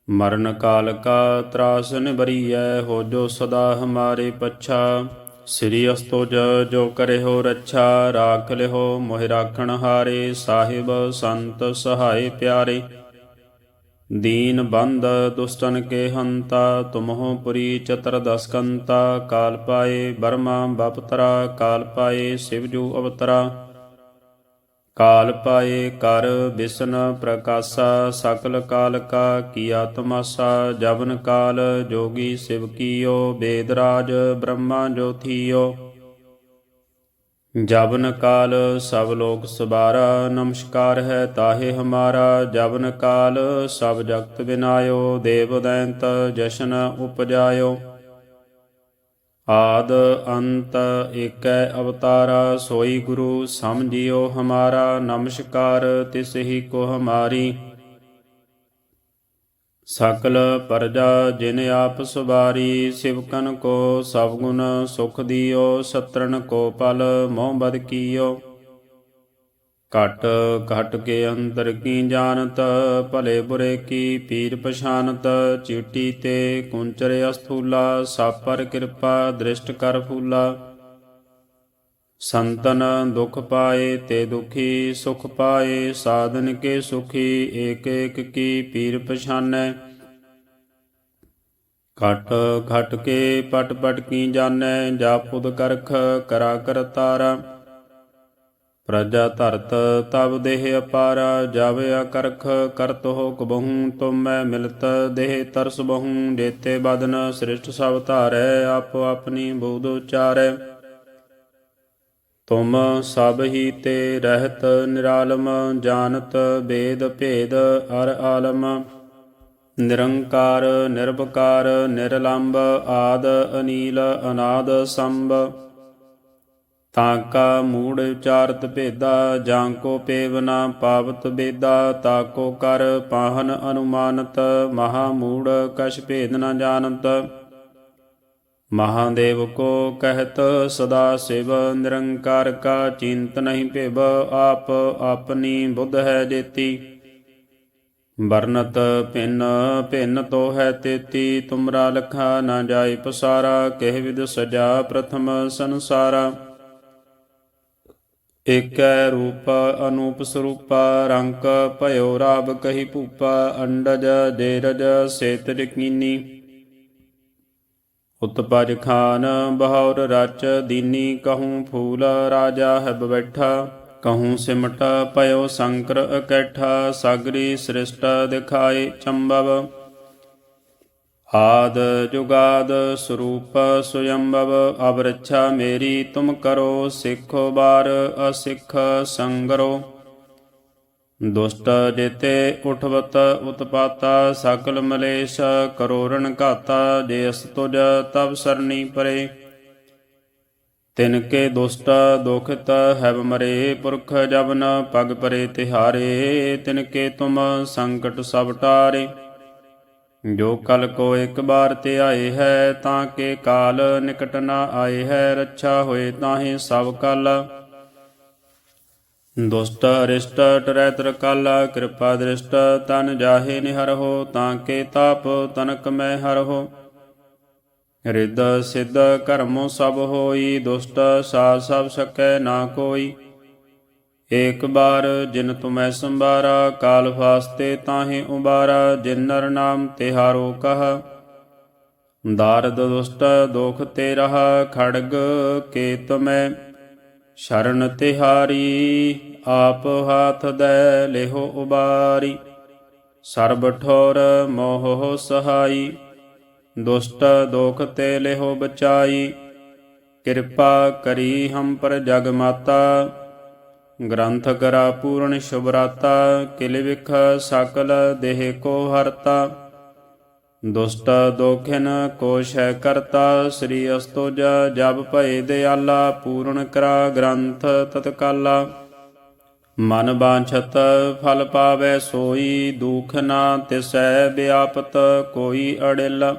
ਮਰਨ ਕਾਲ ਕਾ ਤਰਾਸ ਨਿਬਰੀਐ। ਹੋ ਜੋ ਸਦਾ ਹਮਾਰੇ ਪੱਛਾ, ਸ੍ਰੀ ਅਸਤੁਜ ਜੋ ਕਰਿਓ ਰੱਛਾ। ਰਾਖ ਲਿਓ ਮੋਹਿ ਰਾਖਣ ਹਾਰੇ, ਸਾਹਿਬ ਸੰਤ ਸਹਾਏ ਪਿਆਰੇ। ਦੀਨ ਬੰਦ ਦੁਸ਼ਟਨ ਕੇ ਹੰਤਾ, ਤੁਮਹੁ ਪੁਰੀ ਚਤੁਰਦਸ ਕੰਤਾ। ਕਾਲ ਪਾਏ ਬਰਮਾ ਬਪਤਰਾ, ਕਾਲ ਪਾਏ ਸਿਵਜੂ ਅਵਤਰਾ। ਕਾਲ ਪਾਏ ਕਰ ਬਿਸ਼ਨ ਪ੍ਰਕਾਸ਼ਾ, ਸਕਲ ਕਾਲ ਕਾ ਕੀਆ ਤਮਾਸਾ। ਜਬਨ ਕਾਲ ਜੋਗੀ ਸਿਵ ਕੀਓ, ਬੇਦ ਰਾਜ ਬ੍ਰਹਮਾ ਜੋ ਥੀਓ। ਜਬਨ ਕਾਲ ਸਭ ਲੋਕ ਸਵਾਰਾ, ਨਮਸਕਾਰ ਹੈ ਤਾਹੇ ਹਮਾਰਾ। ਜਬਨ ਕਾਲ ਸਭ ਜਗਤ ਬਿਨਾਇਓ, ਦੇਵ ਦੈਂਤ ਜਸ਼ਨ ਉਪਜਾਇਓ। ਆਦ ਅੰਤ ਏਕੈ ਅਵਤਾਰਾ, ਸੋਈ ਗੁਰੂ ਸਮਝਿਓ ਹਮਾਰਾ। ਨਮਸਕਾਰ ਤਿਸ ਹੀ ਕੋ ਹਮਾਰੀ, ਸਕਲ ਪਰਜਾ ਜਿਨ ਆਪ ਸਵਾਰੀ। ਸਿਵਕਨ ਕੋ ਸਭ ਗੁਣ ਸੁਖ ਦਿਓ, ਸਤਰਨ ਕੋ ਪਲ ਮੋਹ ਬਦ ਕੀਓ। ਘਟ ਘਟ ਕੇ ਅੰਤਰ ਕੀ ਜਾਣਤ, ਭਲੇ ਬੁਰੇ ਕੀ ਪੀਰ ਪਛਾਨਤ। ਚੀਟੀ ਤੇ ਕੁੰਚਰ ਅਸਥੂਲਾ, ਸਭ ਪਰ ਕਿਰਪਾ ਦ੍ਰਿਸ਼ਟ ਕਰ ਫੂਲਾ। ਸੰਤਨ ਦੁਖ ਪਾਏ ਤੇ ਦੁਖੀ, ਸੁਖ ਪਾਏ ਸਾਧਨ ਕੇ ਸੁਖੀ। ਏਕ ਏਕ ਕੀ ਪੀਰ ਪਛਾਨੈ, ਘਟ ਘਟ ਕੇ ਪਟ ਪਟ ਕੀ ਜਾਣੈ। ਜਾਪੁਦ ਕਰਖ ਕਰਾ ਕਰਤਾਰਾ, ਪ੍ਰਜਾ ਧਰਤ ਤਬ ਦੇਹ ਅਪਾਰਾ। ਜਬ ਅਕਰਖ ਕਰਤ ਹੋ ਕਬਹੂੰ, ਤੁਮੈ ਮਿਲਤ ਦੇਹ ਤਰਸ ਬਹੂੰ। ਜੇਤੇ ਬਦਨ ਸ੍ਰਿਸ਼ਟ ਸਭ ਧਾਰੈ, ਆਪੋ ਆਪਣੀ ਬੂਧ ਉਚਾਰੈ। ਤੁਮ ਸਭ ਹੀ ਤੇ ਰਹਿਤ ਨਿਰਾਲਮ, ਜਾਣਤ ਬੇਦ ਭੇਦ ਅਰ ਆਲਮ। ਨਿਰੰਕਾਰ ਨਿਰਭਕਾਰ ਨਿਰਲੰਭ, ਆਦ ਅਨੀਲ ਅਨਾਦ ਸੰਭ। ਤਾਂ ਕਾ ਮੂੜ ਉਚਾਰਤ ਭੇਦਾ, ਜਾਂ ਕੋ ਪੇਵ ਨਾ ਪਾਵਤ ਬੇਦਾ। ਤਾ ਕੋ ਕਰ ਪਾਹਨ ਅਨੁਮਾਨਤ, ਮਹਾ ਮੂੜ ਕਛ ਭੇਦ ਨ ਜਾਣਤ। ਮਹਾਦੇਵ ਕੋ ਕਹਿਤ ਸਦਾ ਸਿਵ, ਨਿਰੰਕਾਰ ਕਾ ਚਿੰਤ ਨਹੀਂ ਭਿਵ। ਆਪ ਆਪਣੀ ਬੁੱਧ ਹੈ ਜੇਤੀ, ਵਰਨਤ ਭਿੰਨ ਭਿੰਨ ਤੋ ਹੈ ਤੇਤੀ। ਤੁਮਰਾ ਲਖਾ ਨਾ ਜਾਏ ਪਸਾਰਾ, ਕਹਿ ਵਿਦ ਸਜਾ ਪ੍ਰਥਮ ਸੰਸਾਰਾ। ਏਕੈ ਰੂਪ ਅਨੂਪ ਸਰੂਪਾ, ਰੰਕ ਭਇਓ ਰਾਵ ਕਹੀ ਭੂਪਾ। ਅੰਡਜ ਜੇਰਜ ਸੇਤਜ ਕੀਨੀ, ਉਤਪਜ ਖਾਨ ਬਹੌਰ ਰਚ ਦੀਨੀ। ਕਹੂੰ ਫੂਲ ਰਾਜਾ ਹੈ ਬੈਠਾ, ਕਹੂੰ ਸਿਮਟ ਭਇਓ ਸ਼ੰਕਰ ਇਕੱਠਾ। ਸਾਗਰੀ ਸ੍ਰਿਸ਼ਟ ਦਿਖਾਏ ਚੰਬਵ, ਆਦ ਜੁਗਾਦ ਸਰੂਪ ਸੁਯੰਭਵ। ਅਬ ਰੱਛਾ ਮੇਰੀ ਤੁਮ ਕਰੋ, ਸਿੱਖੋ ਬਾਰ ਅਸਿੱਖ ਸੰਗਰੋ। ਦੁਸ਼ਟ ਜੇਤੇ ਉਠਵਤ ਉਤਪਾਤਾ, ਸਕਲ ਮਲੇਸ਼ ਕਰੋਰਨ ਘਾਤਾ। ਜੇ ਅਸ ਤੁਜ ਤਬ ਸਰਨੀ ਪਰੇ, ਤਿਨ ਕੇ ਦੁਸ਼ਟ ਦੁਖਿਤ ਹੈਵ ਮਰੇ। ਪੁਰਖ ਜਬ ਨ ਪਗ ਪਰੇ ਤਿਹਾਰੇ, ਤਿਨ ਕੇ ਤੁਮ ਸੰਕਟ ਸਭ ਟਾਰੇ। ਜੋ ਕਲ ਕੋ ਇੱਕ ਬਾਰ ਤੇ ਆਏ ਹੈ, ਤਾਂ ਕੇ ਕਾਲ ਨਿਕਟ ਨ ਆਏ ਹੈ। ਰੱਛਾ ਹੋਏ ਤਾਹੇ ਸਭ ਕਲ, ਦੁਸ਼ਟ ਅਰਿਸ਼ਟ ਟਰੈ ਤਰਕਾਲਾ। ਕਿਰਪਾ ਦ੍ਰਿਸ਼ਟ ਤਨ ਜਾਹੇ ਨਿਹਰਹੁ, ਤਾਂ ਕੇ ਤਾਪ ਤਨਕ ਮੈਂ ਹਰਹੁ। ਰਿੱਧ ਸਿੱਧ ਕਰਮੋ ਸਭ ਹੋਈ, ਦੁਸ਼ਟ ਸਾਧ ਸਭ ਸਕੈ ਨਾ ਕੋਈ। ਏਕ ਬਾਰ ਜਿਨ ਤੁਮੈ ਸੰਭਾਰਾ, ਕਾਲ ਫਾਸਤੇ ਤਾਹੇ ਉਬਾਰਾ। ਜਿਨ ਨਰ ਨਾਮ ਤਿਹਾਰੋ ਕਹਾ, ਦਾਰਦ ਦੁਸ਼ਟ ਦੋਖ ਤੇ ਰਹਾ। ਖੜਗ ਕੇ ਤੁਮੈ ਸ਼ਰਨ ਤਿਹਾਰੀ, ਆਪ ਹਾਥ ਦੈ ਲਿਹੋ ਉਬਾਰੀ। ਸਰਬ ਠੋਰ ਮੋਹ ਸਹਾਈ, ਦੁਸ਼ਟ ਦੋਖ ਤੇ ਲਿਹੋ ਬਚਾਈ। ਕਿਰਪਾ ਕਰੀ ਹਮ ਪਰ ਜਗ ਮਾਤਾ, ਗ੍ਰੰਥ ਕਰਾ ਪੂਰਨ ਸ਼ੁਭਰਾਤਾ। ਕਿਲ ਵਿਖ ਸਕਲ ਦੇਹ ਕੋ ਹਰਤਾ, ਦੁਸ਼ਟ ਦੋਖਿਨ ਕੋ ਸ਼ੈ ਕਰਤਾ। ਸ੍ਰੀ ਅਸਤੁਜ ਜਬ ਭਏ ਦਿਆਲਾ, ਪੂਰਨ ਕਰਾ ਗ੍ਰੰਥ ਤਤਕਾਲਾ। ਮਨ ਬਾਂਛਤ ਫਲ ਪਾਵੈ ਸੋਈ, ਦੁਖ ਨਾ ਤਿਸੈ ਵਿਆਪਤ ਕੋਈ ਅੜਿਲ।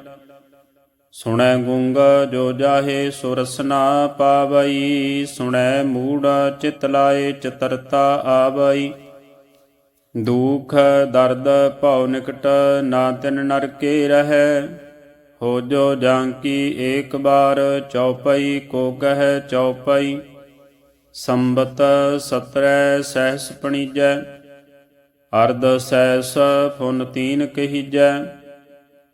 ਸੁਣੈ ਗੂੰਗ ਜੋ ਜਾਹੇ ਸੋ ਰਸਨਾ ਪਾਵਈ, ਸੁਣੈ ਮੂੜ ਚਿਤ ਲਾਏ ਚਤਰਤਾ ਆਵਈ। ਦੁਖ ਦਰਦ ਭਉ ਨਿਕਟ ਨਾ ਤਿਨ ਨਰਕੇ ਰਹੈ, ਹੋ ਜੋ ਜਾਂਕੀ ਏਕ ਬਾਰ ਚਉਪਈ ਕੋ ਕਹੈ ਚਉਪਈ। ਸੰਬਤ ਸਤਰੈ ਸਹਿਸ ਪਣੀਜੈ, ਅਰਧ ਸਹਿਸ ਫੁਨ ਤੀਨ ਕਹੀਜੈ।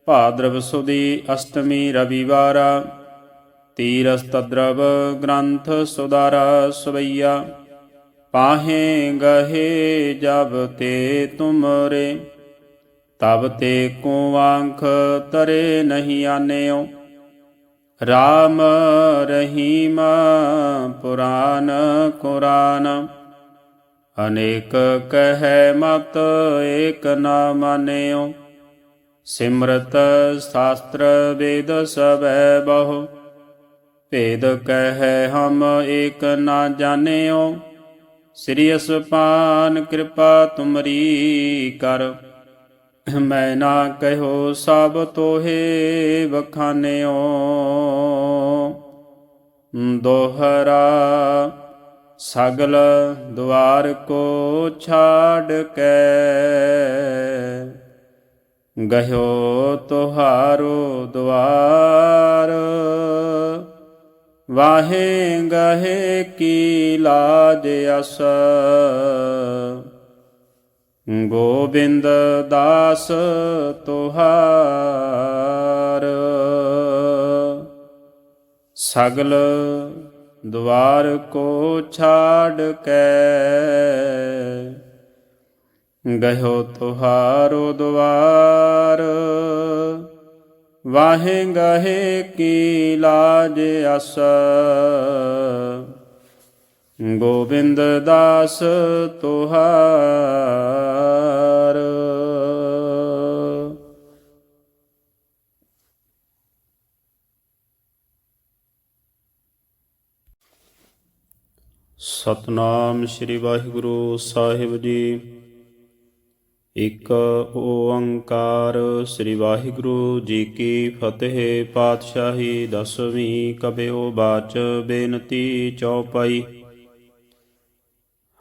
ਭਾਦਰਵ ਸੁਦੀ ਅਸ਼ਟਮੀ ਰਵਿਵਾਰਾ, ਤੀਰਸ ਤਦਰਵ ਗ੍ਰੰਥ ਸੁਦਾਰਾ ਸਵਈਆ। ਪਾਹੇ ਗਹੇ ਜਬ ਤੇ ਤੁਮਰੇ, ਤਬ ਤੇ ਕੋ ਆਂਖ ਤਰੇ ਨਹੀਂ ਆਨਿਓ। ਰਾਮ ਰਹੀਮ ਪੁਰਾਨ ਕੁਰਾਨ, ਅਨੇਕ ਕਹਿ ਮਤ ਏਕ ਨਾ ਮਾਨਿਓ। ਸਿਮਰਤ ਸ਼ਾਸਤਰ ਵੇਦ ਸਭੈ ਬਹੁ, ਭੇਦ ਕਹਿ ਹਮ ਏਕ ਨਾ ਜਾਣਿਓ। ਸ੍ਰੀ ਅਸਪਾਨ ਕਿਰਪਾ ਤੁਮਰੀ ਕਰ, ਮੈਂ ਨਾ ਕਹਿਓ ਸਭ ਤੋਹੇ ਵਖਾਨਿਓ। ਦੋਹਰਾ ਸਗਲ ਦੁਆਰ ਕੋ ਛਾੜ ਕੇ, ਗਹਿਓ ਤੁਹਾਰੋ ਦੁਆਰ। ਵਾਹੇ ਗਹੇ ਕੀ ਲਾਜ ਅਸ, ਗੋਬਿੰਦ ਦਾਸ ਤੁਹਾਰ। ਸਗਲ ਦੁਆਰ ਕੋ ਛਾੜ ਕੇ, ਗਇਓ ਤੁਹਾਰੋ ਦੁਆਰ। ਵਾਹੇ ਗਹੇ ਕੀ ਲਾਜ ਅਸ, ਗੋਬਿੰਦ ਦਾਸ ਤੁਹਾਰ। ਸਤਨਾਮ ਸ੍ਰੀ ਵਾਹਿਗੁਰੂ ਸਾਹਿਬ ਜੀ। ਇਕ ਓੰਕਾਰ ਸ੍ਰੀ ਵਾਹਿਗੁਰੂ ਜੀ ਕੀ ਫਤਿਹ। ਪਾਤਸ਼ਾਹੀ ਦਸਵੀਂ ਕਬਿਓ ਬਾਚ ਬੇਨਤੀ ਚੌਪਈ।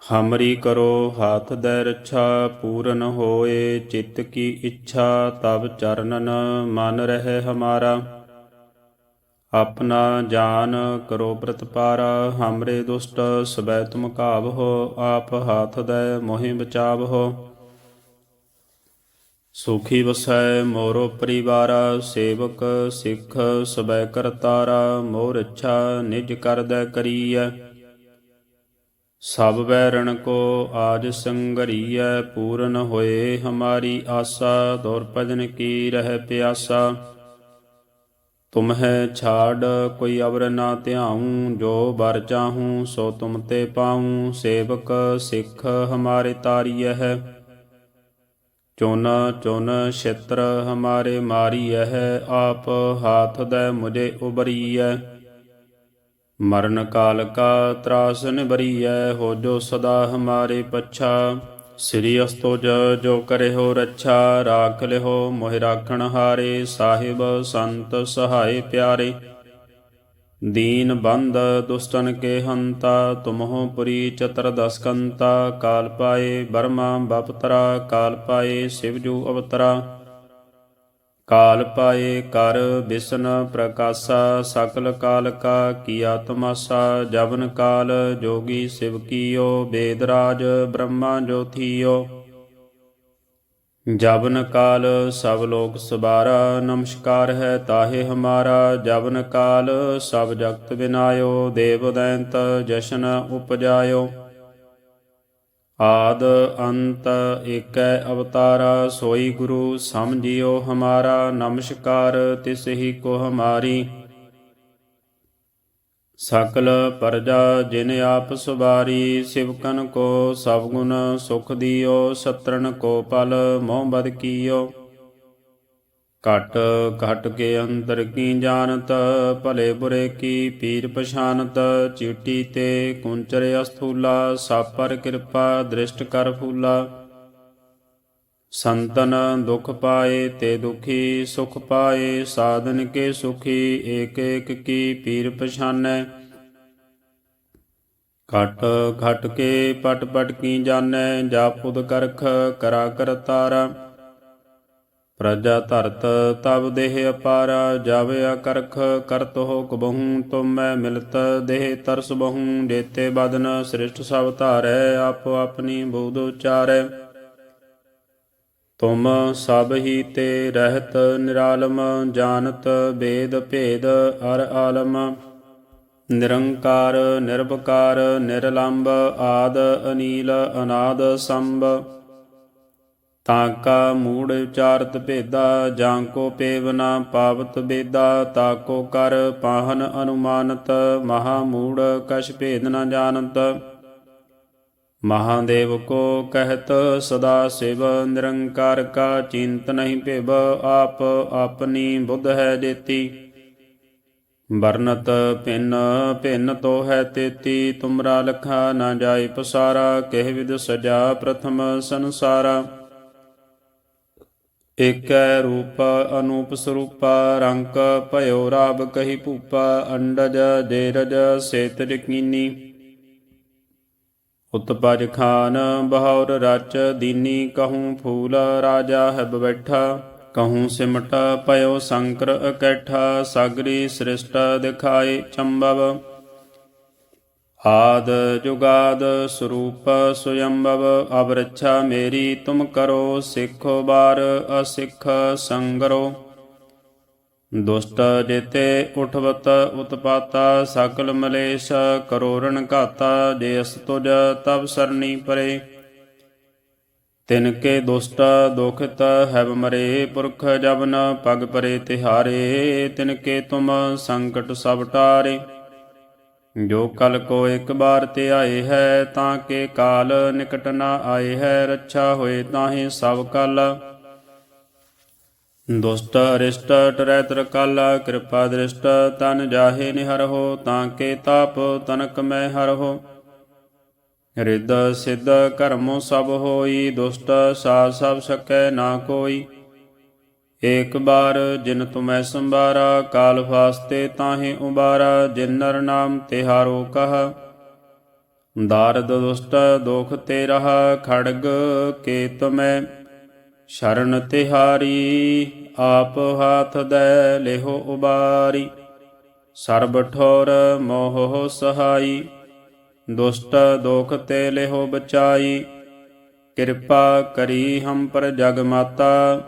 ਹਮਰੀ ਕਰੋ ਹਾਥ ਦੈ ਰੱਛਾ, ਪੂਰਨ ਹੋਏ ਚਿੱਤ ਕੀ ਇੱਛਾ। ਤਬ ਚਰਨਨ ਮਨ ਰਹਿ ਹਮਾਰਾ, ਆਪਣਾ ਜਾਨ ਕਰੋ ਪ੍ਰਤਪਾਰਾ। ਹਮਰੇ ਦੁਸ਼ਟ ਸਬੈ ਤੁਮ ਘਾਵਹੋ, ਆਪ ਹਾਥ ਦੈ ਮੋਹਿ ਬਚਾਵਹੋ। ਸੁਖੀ ਵਸੈ ਮੋਰੋ ਪਰਿਵਾਰਾ, ਸੇਵਕ ਸਿੱਖ ਸਬੈ ਕਰਤਾਰਾ। ਮੋਰ ਇੱਛਾ ਨਿਜ ਕਰਦੈ ਕਰੀਐ, ਸਭ ਬੈਰਣ ਕੋ ਆਜ ਸੰਗਰੀਐ। ਪੂਰਨ ਹੋਏ ਹਮਾਰੀ ਆਸਾ, ਦੌਰ ਭਜਨ ਕੀ ਰਹਿ ਪਿਆਸਾ। ਤੁਮਹਿ ਛਾੜ ਕੋਈ ਅਵਰ ਨਾ ਧਿਆਊਂ, ਜੋ ਬਰ ਚਾਹੂੰ ਸੋ ਤੁਮ ਤੇ ਪਾਊਂ। ਸੇਵਕ ਸਿੱਖ ਹਮਾਰੇ ਤਾਰੀਐ ਹੈ, ਚੁਨ ਚੁਨ ਛਿਤਰ ਹਮਾਰੇ ਮਾਰੀਐ ਹੈ। ਆਪ ਹਾਥ ਦੈ ਮੁਝੇ ਉਬਰੀਐ, ਮਰਨ ਕਾਲ ਕਾ ਤਰਾਸ ਨਿਬਰੀਐ। ਹੋ ਜੋ ਸਦਾ ਹਮਾਰੇ ਪੱਛਾ, ਸ੍ਰੀ ਅਸਤੁਜ ਜੋ ਕਰਿਓ ਰੱਛਾ। ਰਾਖ ਲਿਓ ਮੋਹਿ ਰਾਖਣ ਹਾਰੇ, ਸਾਹਿਬ ਸੰਤ ਸਹਾਏ ਪਿਆਰੇ। ਦੀਨ ਬੰਦ ਦੁਸ਼ਟਨ ਕੇ ਹੰਤਾ, ਤੁਮਹੁ ਪੁਰੀ ਚਤੁਰਦਸ ਕੰਤਾ। ਕਾਲ ਪਾਏ ਬਰਮਾ ਬਪਤਰਾ, ਕਾਲ ਪਾਏ ਸਿਵ ਜੂ ਅਵਤਰਾ। ਕਾਲ ਪਾਏ ਕਰ ਬਿਸਨ ਪ੍ਰਕਾਸ਼ਾ, ਸਕਲ ਕਾਲ ਕਾ ਕੀਆ ਤਮਾਸਾ। ਜਵਨ ਕਾਲ ਜੋਗੀ ਸਿਵ ਕੀਓ, ਵੇਦ ਰਾਜ ਬ੍ਰਹਮਾ ਜੋਥੀਓ। ਜਵਨ ਕਾਲ ਸਭ ਲੋਕ ਸਵਾਰਾ, ਨਮਸਕਾਰ ਹੈ ਤਾਹੇ ਹਮਾਰਾ। ਜਵਨ ਕਾਲ ਸਭ ਜਗਤ ਬਿਨਾਇਓ, ਦੇਵ ਦੈਂਤ ਜਸ਼ਨ ਉਪਜਾਇਓ। ਆਦ ਅੰਤ ਏਕੈ ਅਵਤਾਰਾ, ਸੋਈ ਗੁਰੂ ਸਮਝਿਓ ਹਮਾਰਾ। ਨਮਸਕਾਰ ਤਿਸ ਹੀ ਕੋ ਹਮਾਰੀ, ਸਕਲ ਪਰਜਾ ਜਿਨ ਆਪ ਸਵਾਰੀ। ਸਿਵਕਨ ਕੋ ਸਭ ਗੁਣ ਸੁਖ ਦਿਓ, ਸਤਰਨ ਕੋ ਪਲ ਮੋਹ ਬਦ ਕੀਓ। ਘਟ ਘਟ ਕੇ ਅੰਤਰ ਕੀ ਜਾਣਤ, ਭਲੇ ਬੁਰੇ ਕੀ ਪੀਰ ਪਛਾਨਤ। ਚੀਟੀ ਤੇ ਕੁੰਚਰ ਅਸਥੂਲਾ, ਸਭ ਪਰ ਕਿਰਪਾ ਦ੍ਰਿਸ਼ਟ ਕਰ ਫੂਲਾ। ਸੰਤਨ ਦੁਖ ਪਾਏ ਤੇ ਦੁਖੀ, ਸੁਖ ਪਾਏ ਸਾਧਨ ਕੇ ਸੁਖੀ। ਏਕ ਏਕ ਕੀ ਪੀਰ ਪਛਾਨੈ, ਘਟ ਘਟ ਕੇ ਪਟ ਪਟ ਕੀ ਜਾਣੈ। ਜਾਪੁਦ ਕਰਖ ਕਰਾ ਕਰਤਾਰਾ, ਪ੍ਰਜਾ ਧਰਤ ਤਬ ਦੇਹ ਅਪਾਰਾ। ਜਾਵਿਆ ਕਰਖ ਕਰਤ ਹੋ ਕਬਹੂ, ਤੁਮੈ ਮਿਲਤ ਦੇਹ ਤਰਸ ਬਹੂ। ਜੇਤੇ ਬਦਨ ਸ੍ਰਿਸ਼ਟ ਸਭ ਧਾਰੈ, ਆਪੋ ਆਪਣੀ ਬੁਧ ਉਚਾਰੈ। ਤੁਮ ਸਭ ਹੀ ਤੇ ਰਹਿਤ ਨਿਰਾਲਮ, ਜਾਨਤ ਵੇਦ ਭੇਦ ਅਰ ਆਲਮ। ਨਿਰੰਕਾਰ ਨਿਰਭਕਾਰ ਨਿਰਲੰਭ, ਆਦ ਅਨੀਲ ਅਨਾਦ ਸੰਭ। ਤਾਂ ਕਾ ਮੂੜ ਉਚਾਰਤ ਭੇਦਾ, ਜਾਂ ਕੋ ਪੇਵ ਨਾ ਪਾਵਤ ਬੇਦਾ। ਤਾ ਕੋ ਕਰ ਪਾਹਨ ਅਨੁਮਾਨਤ, ਮਹਾ ਮੂੜ ਕਛ ਭੇਦ ਨ ਜਾਣਤ। ਮਹਾਦੇਵ ਕੋ ਕਹਿਤ ਸਦਾ ਸਿਵ, ਨਿਰੰਕਾਰ ਕਾ ਚਿੰਤ ਨਹੀਂ ਭਿਵ। ਆਪ ਆਪਣੀ ਬੁੱਧ ਹੈ ਜੇਤੀ, ਵਰਨਤ ਭਿੰਨ ਭਿੰਨ ਤੋ ਹੈ ਤੇਤੀ। ਤੁਮਰਾ ਲਖਾ ਨਾ ਜਾਏ ਪਸਾਰਾ, ਕਹਿ ਵਿਦ ਸਜਾ ਪ੍ਰਥਮ ਸੰਸਾਰਾ। ਏਕੈ ਰੂਪ ਅਨੂਪ ਸਰੂਪਾ, ਰੰਕ ਭਇਓ ਰਾਬ ਕਹੀ ਭੂਪਾ। ਅੰਡਜ ਜੇਰਜ ਸੇਤਜ ਕੀਨੀ, ਉਤਪਜ ਖਾਨ ਬਹੌਰ ਰਚ ਦੀਨੀ। ਕਹੂੰ ਫੂਲ ਰਾਜਾ ਹੈਬ ਬੈਠਾ, ਕਹੂੰ ਸਿਮਟ ਭਇਓ ਸ਼ੰਕਰ ਇਕੱਠਾ। ਸਾਗਰੀ ਸ੍ਰਿਸ਼ਟ ਦਿਖਾਏ ਚੰਬਵ, ਆਦ ਜੁਗਾਦ ਸਰੂਪ ਸੁਯੰਭਵ। ਅਬ ਰੱਛਾ ਮੇਰੀ ਤੁਮ ਕਰੋ, ਸਿੱਖੋ ਬਾਰ ਅਸਿੱਖ ਸੰਗਰੋ। ਦੁਸ਼ਟ ਜੇਤੇ ਉਠਵਤ ਉਤਪਾਤਾ, ਸਕਲ ਮਲੇਸ਼ ਕਰੋਰਨ ਘਾਤਾ। ਜੇ ਅਸ ਤੁਜ ਤਬ ਸਰਣੀ ਪਰੇ, ਤਿਨ ਕੇ ਦੁਸ਼ਟ ਦੁਖਿਤ ਹੈਬ ਮਰੇ। ਪੁਰਖ ਜਬ ਨ ਪਗ ਪਰੇ ਤਿਹਾਰੇ, ਤਿਨ ਕੇ ਤੁਮ ਸੰਕਟ ਸਭ ਟਾਰੇ। ਜੋ ਕਲ ਕੋ ਇੱਕ ਬਾਰ ਤੇ ਆਏ ਹੈ, ਤਾਂ ਕੇ ਕਾਲ ਨਿਕਟ ਨ ਆਏ ਹੈ। ਰੱਛਾ ਹੋਏ ਤਾਹੇ ਸਭ ਕਲ, ਦੁਸ਼ਟ ਅਰਿਸ਼ਟ ਟਰੈ ਤਰਕਾਲਾ। ਕਿਰਪਾ ਦ੍ਰਿਸ਼ਟ ਤਨ ਜਾਹੇ ਨਿਹਰਹੁ, ਤਾਂ ਕੇ ਤਾਪ ਤਨਕ ਮੈਂ ਹਰਹੁ। ਰਿੱਧ ਸਿੱਧ ਕਰਮੋ ਸਭ ਹੋਈ, ਦੁਸ਼ਟ ਸਾਧ ਸਭ ਸਕੈ ਨਾ ਕੋਈ। ਏਕ ਬਾਰ ਜਿਨ ਤੁਮੈ ਸੰਭਾਰਾ, ਕਾਲ ਫਾਸਤੇ ਤਾਹੇ ਉਬਾਰਾ। ਜਿਨ ਨਰ ਨਾਮ ਤਿਹਾਰੋ ਕਹਾ, ਦਾਰਦ ਦੁਸ਼ਟ ਦੋਖ ਤੇ ਰਹਾ। ਖੜਗ ਕੇ ਤੁਮੈ ਸ਼ਰਨ ਤਿਹਾਰੀ, ਆਪ ਹਾਥ ਦੈ ਲਿਹੋ ਉਬਾਰੀ। ਸਰਬ ਠੋਰ ਮੋਹ ਸਹਾਈ, ਦੁਸ਼ਟ ਦੋਖ ਤੇ ਲਿਹੋ ਬਚਾਈ। ਕਿਰਪਾ ਕਰੀ ਹਮ ਪਰ ਜਗ ਮਾਤਾ,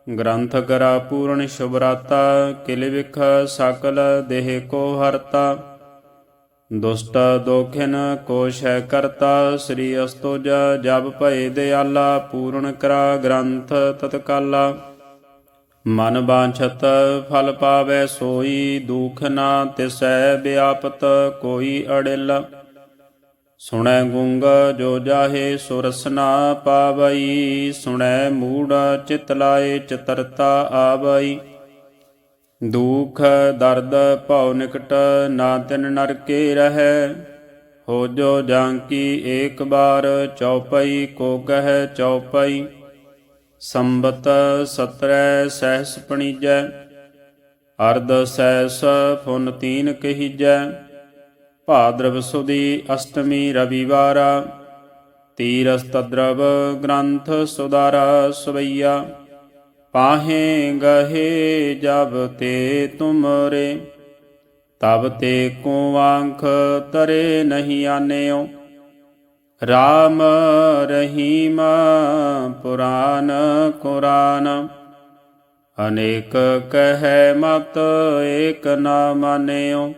ਗ੍ਰੰਥ ਕਰਾ ਪੂਰਨ ਸ਼ੁਭਰਾਤਾ। ਕਿਲ ਵਿਖ ਸਕਲ ਦੇਹ ਕੋ ਹਰਤਾ, ਦੁਸ਼ਟ ਦੋਖਿਨ ਕੋ ਸ਼ੈ ਕਰਤਾ। ਸ੍ਰੀ ਅਸਤੁਜ ਜਬ ਭਏ ਦਿਆਲਾ, ਪੂਰਨ ਕਰਾ ਗ੍ਰੰਥ ਤਤਕਾਲਾ। ਮਨ ਬਾਂਛਤ ਫਲ ਪਾਵੈ ਸੋਈ, ਦੁਖ ਨਾ ਤਿਸੈ ਵਿਆਪਤ ਕੋਈ ਅੜਿਲ। ਸੁਣੈ ਗੂੰਗ ਜੋ ਜਾਹੇ ਸੋ ਰਸਨਾ ਪਾਵਈ, ਸੁਣੈ ਮੂੜ ਚਿਤ ਲਾਏ ਚਤਰਤਾ ਆਵਈ। ਦੁਖ ਦਰਦ ਭਉ ਨਿਕਟ ਨਾ ਤਿਨ ਨਰ ਕੇ ਰਹੈ, ਹੋ ਜੋ ਜਾਂਕੀ ਏਕ ਬਾਰ ਚਉਪਈ ਕੋ ਕਹੈ ਚਉਪਈ। ਸੰਬਤ 17 ਸਹਿਸ ਪਣੀਜੈ, ਅਰਧ ਸਹਿਸ ਫੁਨ ਤੀਨ ਕਹੀਜੈ। ਭਾਦਰਵ ਸੁਦੀ ਅਸ਼ਟਮੀ 13 ਤਦਰਵ ਗ੍ਰੰਥ ਸੁਦਾਰਾ ਸਵਈਆ। पाहे गहे जब ते तुमरे, तब ते को आँख तरे नहीं आन्यो। राम रहीम पुराण कुरान, अनेक कह मत एक न मान्यो।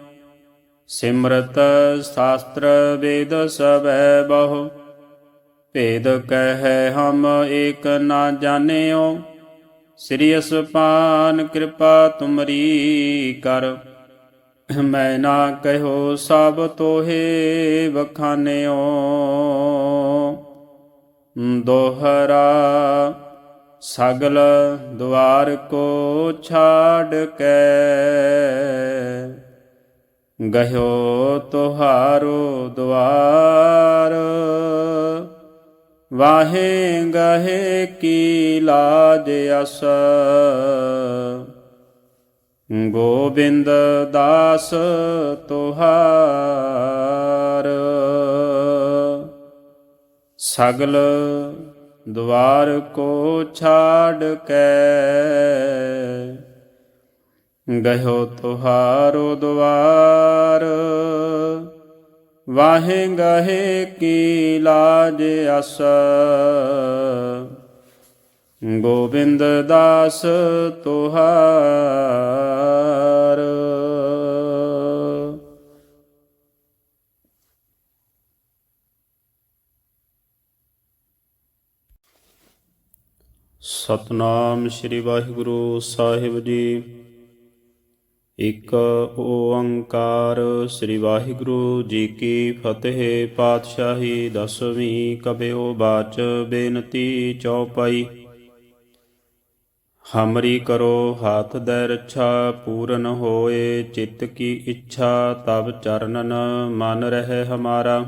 सिमरत शास्त्र वेद सबै बहु, भेद कह हम एक न जान्यो। श्री असपान कृपा तुमरी कर, मैं ना कहो सब तोहे बखान्यो। दोहरा सगल द्वार को छाड़ के, गयो तुहारो द्वार। वाहे गहे की लाज अस, गोविंद दास तुहार। सगल द्वार को छाड़ के, गयो तुहारो द्वार। वाहे गहे की लाज अस, गोविंद दास तुहार। ਸਤਨਾਮ ਸ੍ਰੀ ਵਾਹਿਗੁਰੂ ਸਾਹਿਬ ਜੀ। ਇਕ ਓੰਕਾਰ ਸ੍ਰੀ ਵਾਹਿਗੁਰੂ ਜੀ ਕੀ ਫਤਿਹ। ਪਾਤਸ਼ਾਹੀ ਦਸਵੀਂ ਕਬਿਓ ਬਾਚ ਬੇਨਤੀ ਚੌਪਈ। ਹਮਰੀ ਕਰੋ ਹਾਥ ਦੈ ਰੱਛਾ, ਪੂਰਨ ਹੋਏ ਚਿੱਤ ਕੀ ਇੱਛਾ। ਤਬ ਚਰਨਨ ਮਨ ਰਹਿ ਹਮਾਰਾ,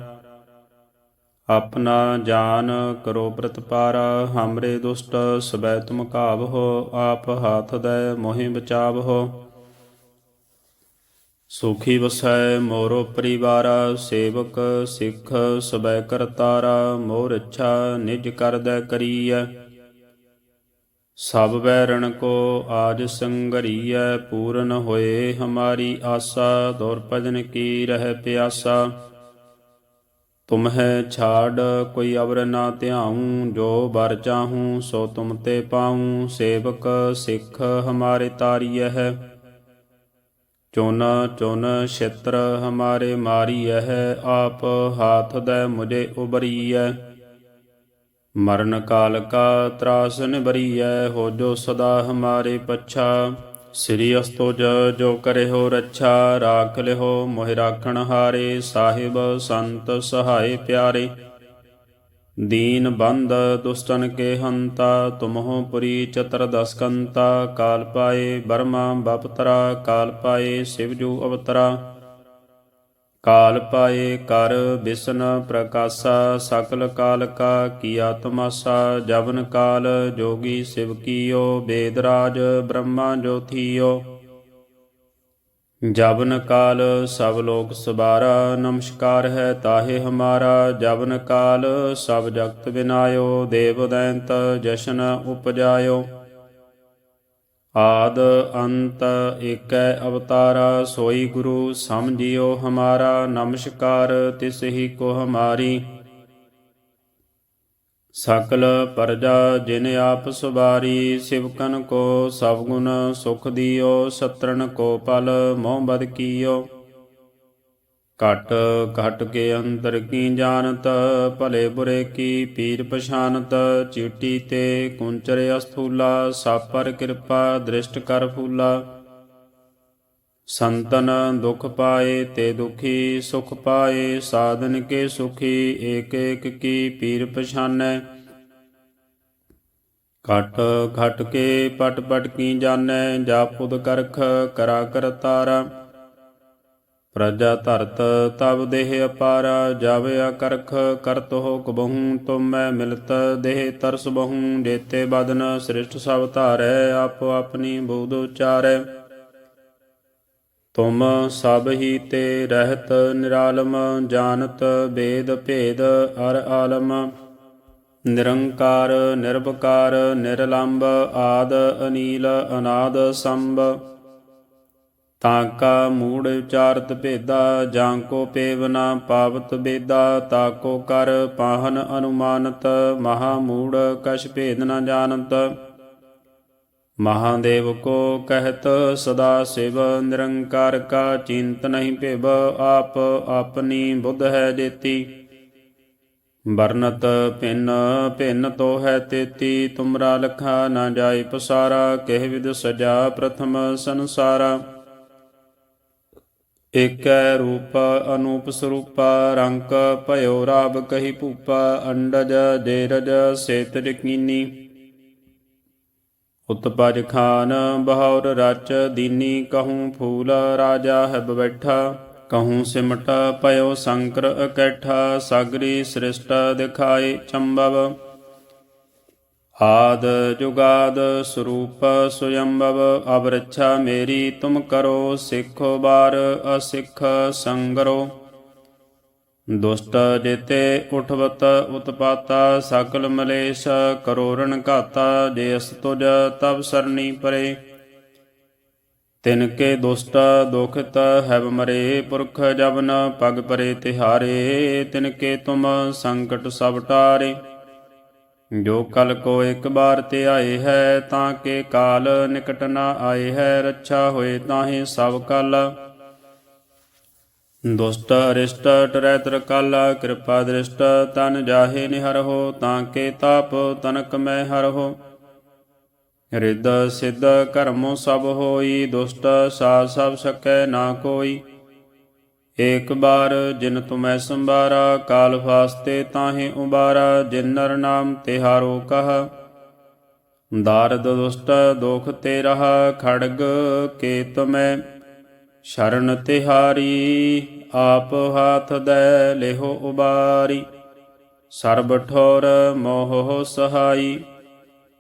ਆਪਣਾ ਜਾਨ ਕਰੋ ਪ੍ਰਤਪਾਰਾ। ਹਮਰੇ ਦੁਸ਼ਟ ਸਬੈ ਤੁਮ ਘਾਵਹੋ, ਆਪ ਹਾਥ ਦੈ ਮੋਹਿ ਬਚਾਵਹੋ। ਸੁਖੀ ਵਸੈ ਮੋਰੋ ਪਰਿਵਾਰਾ, ਸੇਵਕ ਸਿੱਖ ਸਬੈ ਕਰਤਾਰਾ। ਮੋਰ ਇੱਛਾ ਨਿਜ ਕਰਦੈ ਕਰੀਐ, ਸਭ ਬੈਰਣ ਕੋ ਆਜ ਸੰਗਰੀਐ। ਪੂਰਨ ਹੋਏ ਹਮਾਰੀ ਆਸਾ, ਦੌਰ ਭਜਨ ਕੀ ਰਹਿ ਪਿਆਸਾ। ਤੁਮਹਿ ਛਾੜ ਕੋਈ ਅਵਰ ਨਾ ਧਿਆਊਂ, ਜੋ ਬਰ ਚਾਹੂੰ ਸੋ ਤੁਮ ਤੇ ਪਾਊਂ। ਸੇਵਕ ਸਿੱਖ ਹਮਾਰੇ ਤਾਰੀਐ, ਚੁਨ ਚੁਨ ਛਿਤਰ ਹਮਾਰੇ ਮਾਰੀਐ। ਆਪ ਹਾਥ ਦੈ ਮੁਝੇ ਉਬਰੀਐ, ਮਰਨ ਕਾਲ ਕਾ ਤਰਾਸ ਨਿਬਰੀਐ। ਹੋ ਜੋ ਸਦਾ ਹਮਾਰੇ ਪੱਛਾ, ਸ੍ਰੀ ਅਸਤੁਜ ਜੋ ਕਰੇ ਹੋ ਰੱਛਾ। ਰਾਖ ਲਿਓ ਮੋਹਿ ਰਾਖਣ ਹਾਰੇ, ਸਾਹਿਬ ਸੰਤ ਸਹਾਏ ਪਿਆਰੇ। ਦੀਨ ਬੰਦ ਦੁਸ਼ਟਨ ਕੇ ਹੰਤਾ, ਤੁਮਹੁ ਪੁਰੀ ਚਤੁਰਦਸ ਕੰਤਾ। ਕਾਲ ਪਾਏ ਬਰਮਾ ਬਪਤਰਾ, ਕਾਲ ਪਾਏ ਸਿਵਜੂ ਅਵਤਰਾ। ਕਾਲ ਪਾਏ ਕਰ ਬਿਸ਼ਨ ਪ੍ਰਕਾਸ਼ਾ, ਸਕਲ ਕਾਲ ਕਾ ਕੀਆ ਤਮਾਸਾ। ਜਬਨ ਕਾਲ ਜੋਗੀ ਸਿਵ ਕੀਓ, ਵੇਦ ਰਾਜ ਬ੍ਰਹਮਾ ਜੋ ਥੀਓ। ਜਬਨ ਕਾਲ ਸਭ ਲੋਕ ਸਵਾਰਾ, ਨਮਸਕਾਰ ਹੈ ਤਾਹੇ ਹਮਾਰਾ। ਜਬਨ ਕਾਲ ਸਭ ਜਗਤ ਬਿਨਾਇਓ, ਦੇਵ ਦੈਂਤ ਜਸ਼ਨ ਉਪਜਾਇਓ। ਆਦ ਅੰਤ ਏਕੈ ਅਵਤਾਰਾ, ਸੋਈ ਗੁਰੂ ਸਮਝਿਓ ਹਮਾਰਾ। ਨਮਸਕਾਰ ਤਿਸ ਹੀ ਕੋ ਹਮਾਰੀ, ਸਕਲ ਪਰਜਾ ਜਿਨ ਆਪ ਸਵਾਰੀ। ਸਿਵਕਨ ਕੋ ਸਭ ਗੁਣ ਸੁਖ ਦਿਓ, ਸਤਰਨ ਕੋ ਪਲ ਮੋਹ ਬਦ ਕੀਓ। ਘਟ ਘਟ ਕੇ ਅੰਦਰ ਕੀ ਜਾਣਤ, ਭਲੇ ਬੁਰੇ ਕੀ ਪੀਰ ਪਛਾਨਤ। ਚੀਟੀ ਤੇ ਕੁੰਚਰੇ ਅਸਥੂਲਾ, ਸਭ ਪਰ ਕਿਰਪਾ ਦ੍ਰਿਸ਼ਟ ਕਰ ਫੂਲਾ। ਸੰਤਨ ਦੁਖ ਪਾਏ ਤੇ ਦੁਖੀ, ਸੁਖ ਪਾਏ ਸਾਧਨ ਕੇ ਸੁਖੀ। ਏਕ ਏਕ ਕੀ ਪੀਰ ਪਛਾਨੈ, ਘਟ ਘਟ ਕੇ ਪਟ ਪਟ ਕੀ ਜਾਣੈ। ਜਾਪੁਦ ਕਰਖ ਕਰਾ ਕਰਤਾਰਾ, ਪ੍ਰਜਾ ਧਰਤ ਤਬ ਦੇਹ ਅਪਾਰਾ। ਜਬ ਅਕਰਖ ਕਰਤ ਹੋ ਕਬਹੂੰ, ਤੁਮੈ ਮਿਲਤ ਦੇਹ ਤਰਸ ਬਹੂੰ। ਜੇਤੇ ਬਦਨ ਸ੍ਰਿਸ਼ਟ ਸਭ ਧਾਰੈ, ਆਪੋ ਆਪਣੀ ਬੂਧ ਉਚਾਰੈ। ਤੁਮ ਸਭ ਹੀ ਤੇ ਰਹਿਤ ਨਿਰਾਲਮ, ਜਾਨਤ ਵੇਦ ਭੇਦ ਅਰ ਆਲਮ। ਨਿਰੰਕਾਰ ਨਿਰਭਕਾਰ ਨਿਰਲੰਭ ਆਦ ਅਨੀਲ ਅਨਾਦ ਸੰਭ ਤਾਕਾ ਮੂੜ ਵਿਚਾਰਤ ਭੇਦਾ ਜਾਂ ਕੋ ਪੇਵ ਨਾ ਪਾਵਤ ਬੇਦਾ ਤਾਕੋ ਕਰ ਪਾਹਨ ਅਨੁਮਾਨਤ ਮਹਾ ਮੂੜ ਕਛ ਭੇਦ ਨ ਜਾਣਤ ਮਹਾਦੇਵ ਕੋ ਕਹਿਤ ਸਦਾ ਸਿਵ ਨਿਰੰਕਾਰ ਕਾ ਚਿੰਤ ਨਹੀਂ ਭਿਵ ਆਪ ਆਪਣੀ ਬੁੱਧ ਹੈ ਜੇਤੀ ਵਰਨਤ ਭਿੰਨ ਭਿੰਨ ਤੋ ਹੈ ਤੇਤੀ ਤੁਮਰਾ ਲਖਾ ਨਾ ਜਾਏ ਪਸਾਰਾ ਕਹਿ ਵਿਦ ਸਜਾ ਪ੍ਰਥਮ ਸੰਸਾਰਾ ਏਕੈ ਰੂਪ ਅਨੂਪ ਸਰੂਪਾ ਰੰਕ ਭਇਓ ਰਾਬ ਕਹੀ ਭੂਪਾ ਅੰਡਜ ਜੇਰਜ ਸੇਤ ਯਕੀਨੀ ਉਤਪਜ ਖਾਨ ਬਹੌਰ ਰਚ ਦੀਨੀ ਕਹੂੰ ਫੂਲ ਰਾਜਾ ਹੈ ਬੈਠਾ ਕਹੂੰ ਸਿਮਟ ਭਇਓ ਸੰਕਰ ਇਕੱਠਾ ਸਾਗਰੀ ਸ੍ਰਿਸ਼ਟ ਦਿਖਾਏ ਚੰਬਵ ਆਦ ਜੁਗਾਦ ਸਰੂਪ ਸੁਯੰਭਵ ਅਬ ਰੱਛਾ ਮੇਰੀ ਤੁਮ ਕਰੋ ਸਿੱਖੋ ਬਾਰ ਅਸਿੱਖ ਸੰਗਰੋ ਦੁਸ਼ਟ ਜੇਤੇ ਉਠਵਤ ਉਤਪਾਤਾ ਸਕਲ ਮਲੇਸ਼ ਕਰੋੜਨ ਘਾਤਾ ਜੇ ਅਸ ਤੁਜ ਤਬ ਸਰਨੀ ਪਰੇ ਤਿਨ ਕੇ ਦੁਸ਼ਟ ਦੁਖਿਤ ਹੈਵ ਮਰੇ ਪੁਰਖ ਜਬ ਨ ਪਗ ਪਰੇ ਤਿਹਾਰੇ ਤਿਨ ਕੇ ਤੁਮ ਸੰਕਟ ਸਭ ਟਾਰੇ ਜੋ ਕਲ ਕੋ ਇੱਕ ਬਾਰ ਤੇ ਆਏ ਹੈ ਤਾਂ ਕੇ ਕਾਲ ਨਿਕਟ ਨਾ ਆਏ ਹੈ ਰੱਛਾ ਹੋਏ ਤਾਹੇ ਸਭ ਕਲ ਦੁਸ਼ਟ ਅਰਿਸ਼ਟ ਟਰੈ ਤਰਕਲ ਕਿਰਪਾ ਦ੍ਰਿਸ਼ਟ ਤਨ ਜਾਹੇ ਨਿਹਰਹੁ ਤਾਂ ਕੇ ਤਾਪ ਤਨਕ ਮੈਂ ਹਰਹੁ ਰਿੱਧ ਸਿੱਧ ਕਰਮੋ ਸਭ ਹੋਈ ਦੁਸ਼ਟ ਸਾਧ ਸਭ ਸਕੈ ਨਾ ਕੋਈ ਏਕ ਬਾਰ ਜਿਨ ਤੁਮੈ ਸੰਭਾਰਾ ਕਾਲ ਫਾਸਤੇ ਤਾਹੇ ਉਬਾਰਾ ਜਿਨ ਨਰ ਨਾਮ ਤਿਹਾਰੋ ਕਹਾ ਦਾਰਦ ਦੁਸ਼ਟ ਦੋਖ ਤੇ ਰਹਾ ਖੜਗ ਕੇ ਤੁਮੈ ਸ਼ਰਨ ਤਿਹਾਰੀ ਆਪ ਹਾਥ ਦੈ ਲਿਹੋ ਉਬਾਰੀ ਸਰਬ ਠੋਰ ਮੋਹ ਸਹਾਈ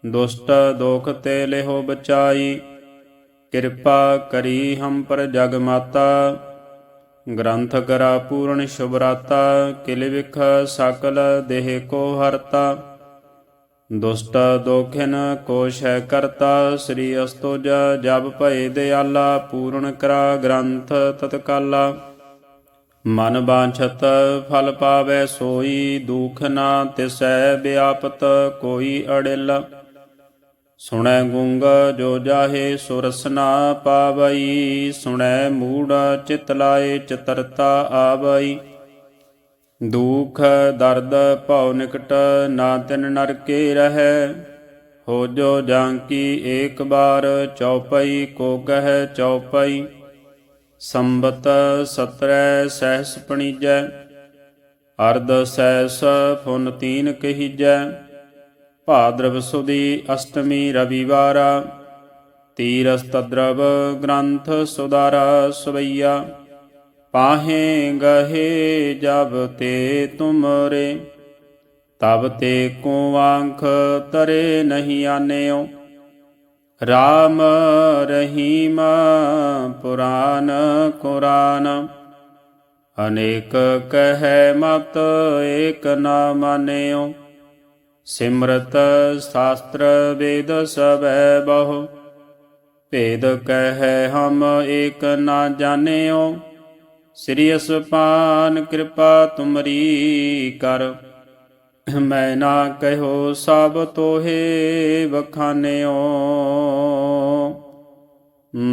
ਦੁਸ਼ਟ ਦੋਖ ਤੇ ਲਿਹੋ ਬਚਾਈ ਕਿਰਪਾ ਕਰੀ ਹਮ ਪਰ ਜਗ ਮਾਤਾ ਗ੍ਰੰਥ ਕਰਾ ਪੂਰਨ ਸ਼ੁਭਰਾਤਾ ਕਿਲ ਵਿਖ ਸਕਲ ਦੇਹ ਕੋ ਹਰਤਾ ਦੁਸ਼ਟ ਦੋਖਿਨ ਕੋਸ਼ ਹੈ ਕਰਤਾ ਸ੍ਰੀ ਅਸਤੁਜ ਜਬ ਭਏ ਦਿਆਲਾ ਪੂਰਨ ਕਰਾ ਗ੍ਰੰਥ ਤਤਕਾਲਾ ਮਨ ਬਾਂਛਤ ਫਲ ਪਾਵੈ ਸੋਈ ਦੁਖ ਨਾ ਤਿਸੈ ਵਿਆਪਤ ਕੋਈ ਅੜਿਲ ਸੁਣੈ ਗੂੰਗ ਜੋ ਜਾਹੇ ਸੁਰਸਨਾ ਪਾਵਈ ਸੁਣੈ ਮੂੜ ਚਿਤ ਲਾਏ ਚਤਰਤਾ ਆਵਈ ਦੁਖ ਦਰਦ ਭਉ ਨਿਕਟ ਨਾ ਤਿਨ ਨਰਕੇ ਰਹੈ ਹੋ ਜੋ ਜਾਂਕੀ ਏਕ ਬਾਰ ਚਉਪਈ ਕੋ ਕਹੈ ਚਉਪਈ ਸੰਬਤ 17 ਸਹਿਸ ਪਣੀਜੈ ਅਰਧ ਸਹਿਸ ਫੁਨ ਤੀਨ ਕਹੀਜੈ ਭਾਦਰਵ ਸੁਦੀ ਅਸ਼ਟਮੀ ਰਵਿਵਾਰਾ ਤੀਰਸ ਤਦਰਵ ਗ੍ਰੰਥ ਸੁਦਾਰਾ ਸਵਈਆ ਪਾਹੇ ਗਹੇ ਜਬ ਤੇ ਤੁਮਰੇ ਤਬ ਤੇ ਕੋ ਆਂਖ ਤਰੇ ਨਹੀਂ ਆਨਿਓ ਰਾਮ ਰਹੀਮ ਪੁਰਾਨ ਕੁਰਾਨ ਅਨੇਕ ਕਹੈ ਮਤ ਏਕ ਨਾ ਮਾਨਿਓ ਸਿਮਰਤ ਸ਼ਾਸਤਰ ਵੇਦ ਸਭੈ ਬਹੁ ਭੇਦ ਕਹਿ ਹਮ ਏਕ ਨਾ ਜਾਣਿਓ ਸ੍ਰੀ ਅਸਪਾਨ ਕਿਰਪਾ ਤੁਮਰੀ ਕਰ ਮੈਂ ਨਾ ਕਹਿਓ ਸਭ ਤੋਹੇ ਵਖਾਨਿਓ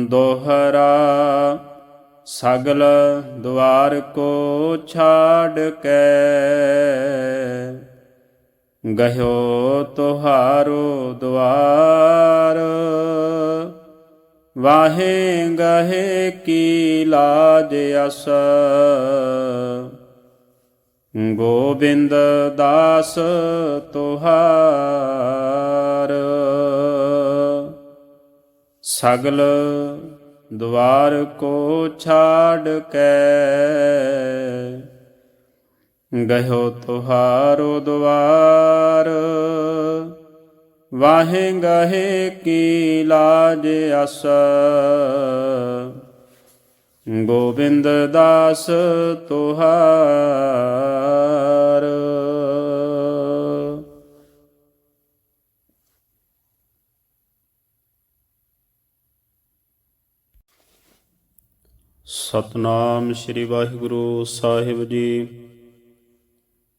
ਦੋਹਰਾ ਸਗਲ ਦੁਆਰ ਕੋ ਛਾੜ ਕੇ ਗਹਿਓ ਤੁਹਾਰੋ ਦੁਆਰ ਵਾਹੇ ਗਹੇ ਕੀ ਲਾਜ ਅਸ ਗੋਬਿੰਦ ਦਾਸ ਤੁਹਾਰ ਸਗਲ ਦੁਆਰ ਕੋ ਛਾੜ ਕੇ ਗਇਓ ਤੁਹਾਰੋ ਦੁਆਰ ਵਾਹੇ ਗਹੇ ਕੀ ਲਾਜ ਅਸ ਗੋਬਿੰਦ ਦਾਸ ਤੁਹਾਰ ਸਤਨਾਮ ਸ੍ਰੀ ਵਾਹਿਗੁਰੂ ਸਾਹਿਬ ਜੀ।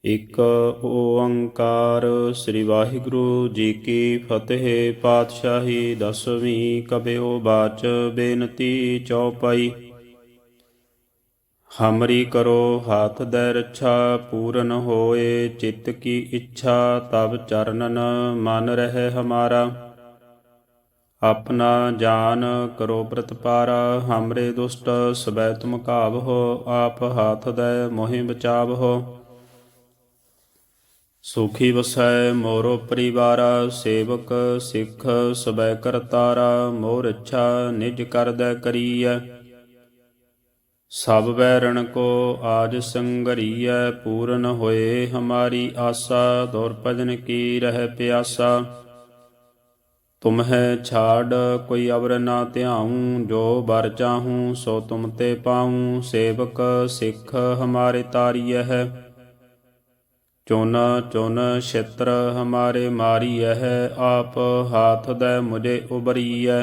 ਇੱਕ ਓੰਕਾਰ ਸ੍ਰੀ ਵਾਹਿਗੁਰੂ ਜੀ ਕੀ ਫਤਿਹ। ਪਾਤਸ਼ਾਹੀ ਦਸਵੀਂ ਕਬਿਓ ਬਾਚ ਬੇਨਤੀ ਚੌਪਈ। ਹਮਰੀ ਕਰੋ ਹਾਥ ਦੈ ਰੱਛਾ, ਪੂਰਨ ਹੋਏ ਚਿੱਤ ਕੀ ਇੱਛਾ। ਤਬ ਚਰਨਨ ਮਨ ਰਹਿ ਹਮਾਰਾ, ਆਪਣਾ ਜਾਨ ਕਰੋ ਪ੍ਰਤਪਾਰਾ। ਹਮਰੇ ਦੁਸ਼ਟ ਸਵੈ ਤੁਮ ਘਾਵਹੋ, ਆਪ ਹਾਥ ਦੈ ਮੋਹਿ ਬਚਾਵਹੋ। ਸੁਖੀ ਵਸੈ ਮੋਰੋ ਪਰਿਵਾਰਾ, ਸੇਵਕ ਸਿੱਖ ਸਵੈ ਕਰਤਾਰਾ। ਮੋਹ ਰੱਛਾ ਨਿਜ ਕਰਦੈ ਕਰੀਐ, ਸਭ ਬੈਰਣ ਕੋ ਆਜ ਸੰਗਰੀਐ। ਪੂਰਨ ਹੋਏ ਹਮਾਰੀ ਆਸਾ, ਦੌਰ ਭਜਨ ਕੀ ਰਹਿ ਪਿਆਸਾ। ਤੁਮਹਿ ਛਾੜ ਕੋਈ ਅਵਰ ਨਾ ਧਿਆਊਂ, ਜੋ ਬਰ ਚਾਹੂੰ ਸੋ ਤੁਮ ਤੇ ਪਾਊਂ। ਸੇਵਕ ਸਿੱਖ ਹਮਾਰੇ ਤਾਰੀਐ, ਚੁਨ ਚੁਨ ਛਿਤਰ ਹਮਾਰੇ ਮਾਰੀਐ। ਆਪ ਹਾਥ ਦੈ ਮੁਝੇ ਉਬਰੀਐ,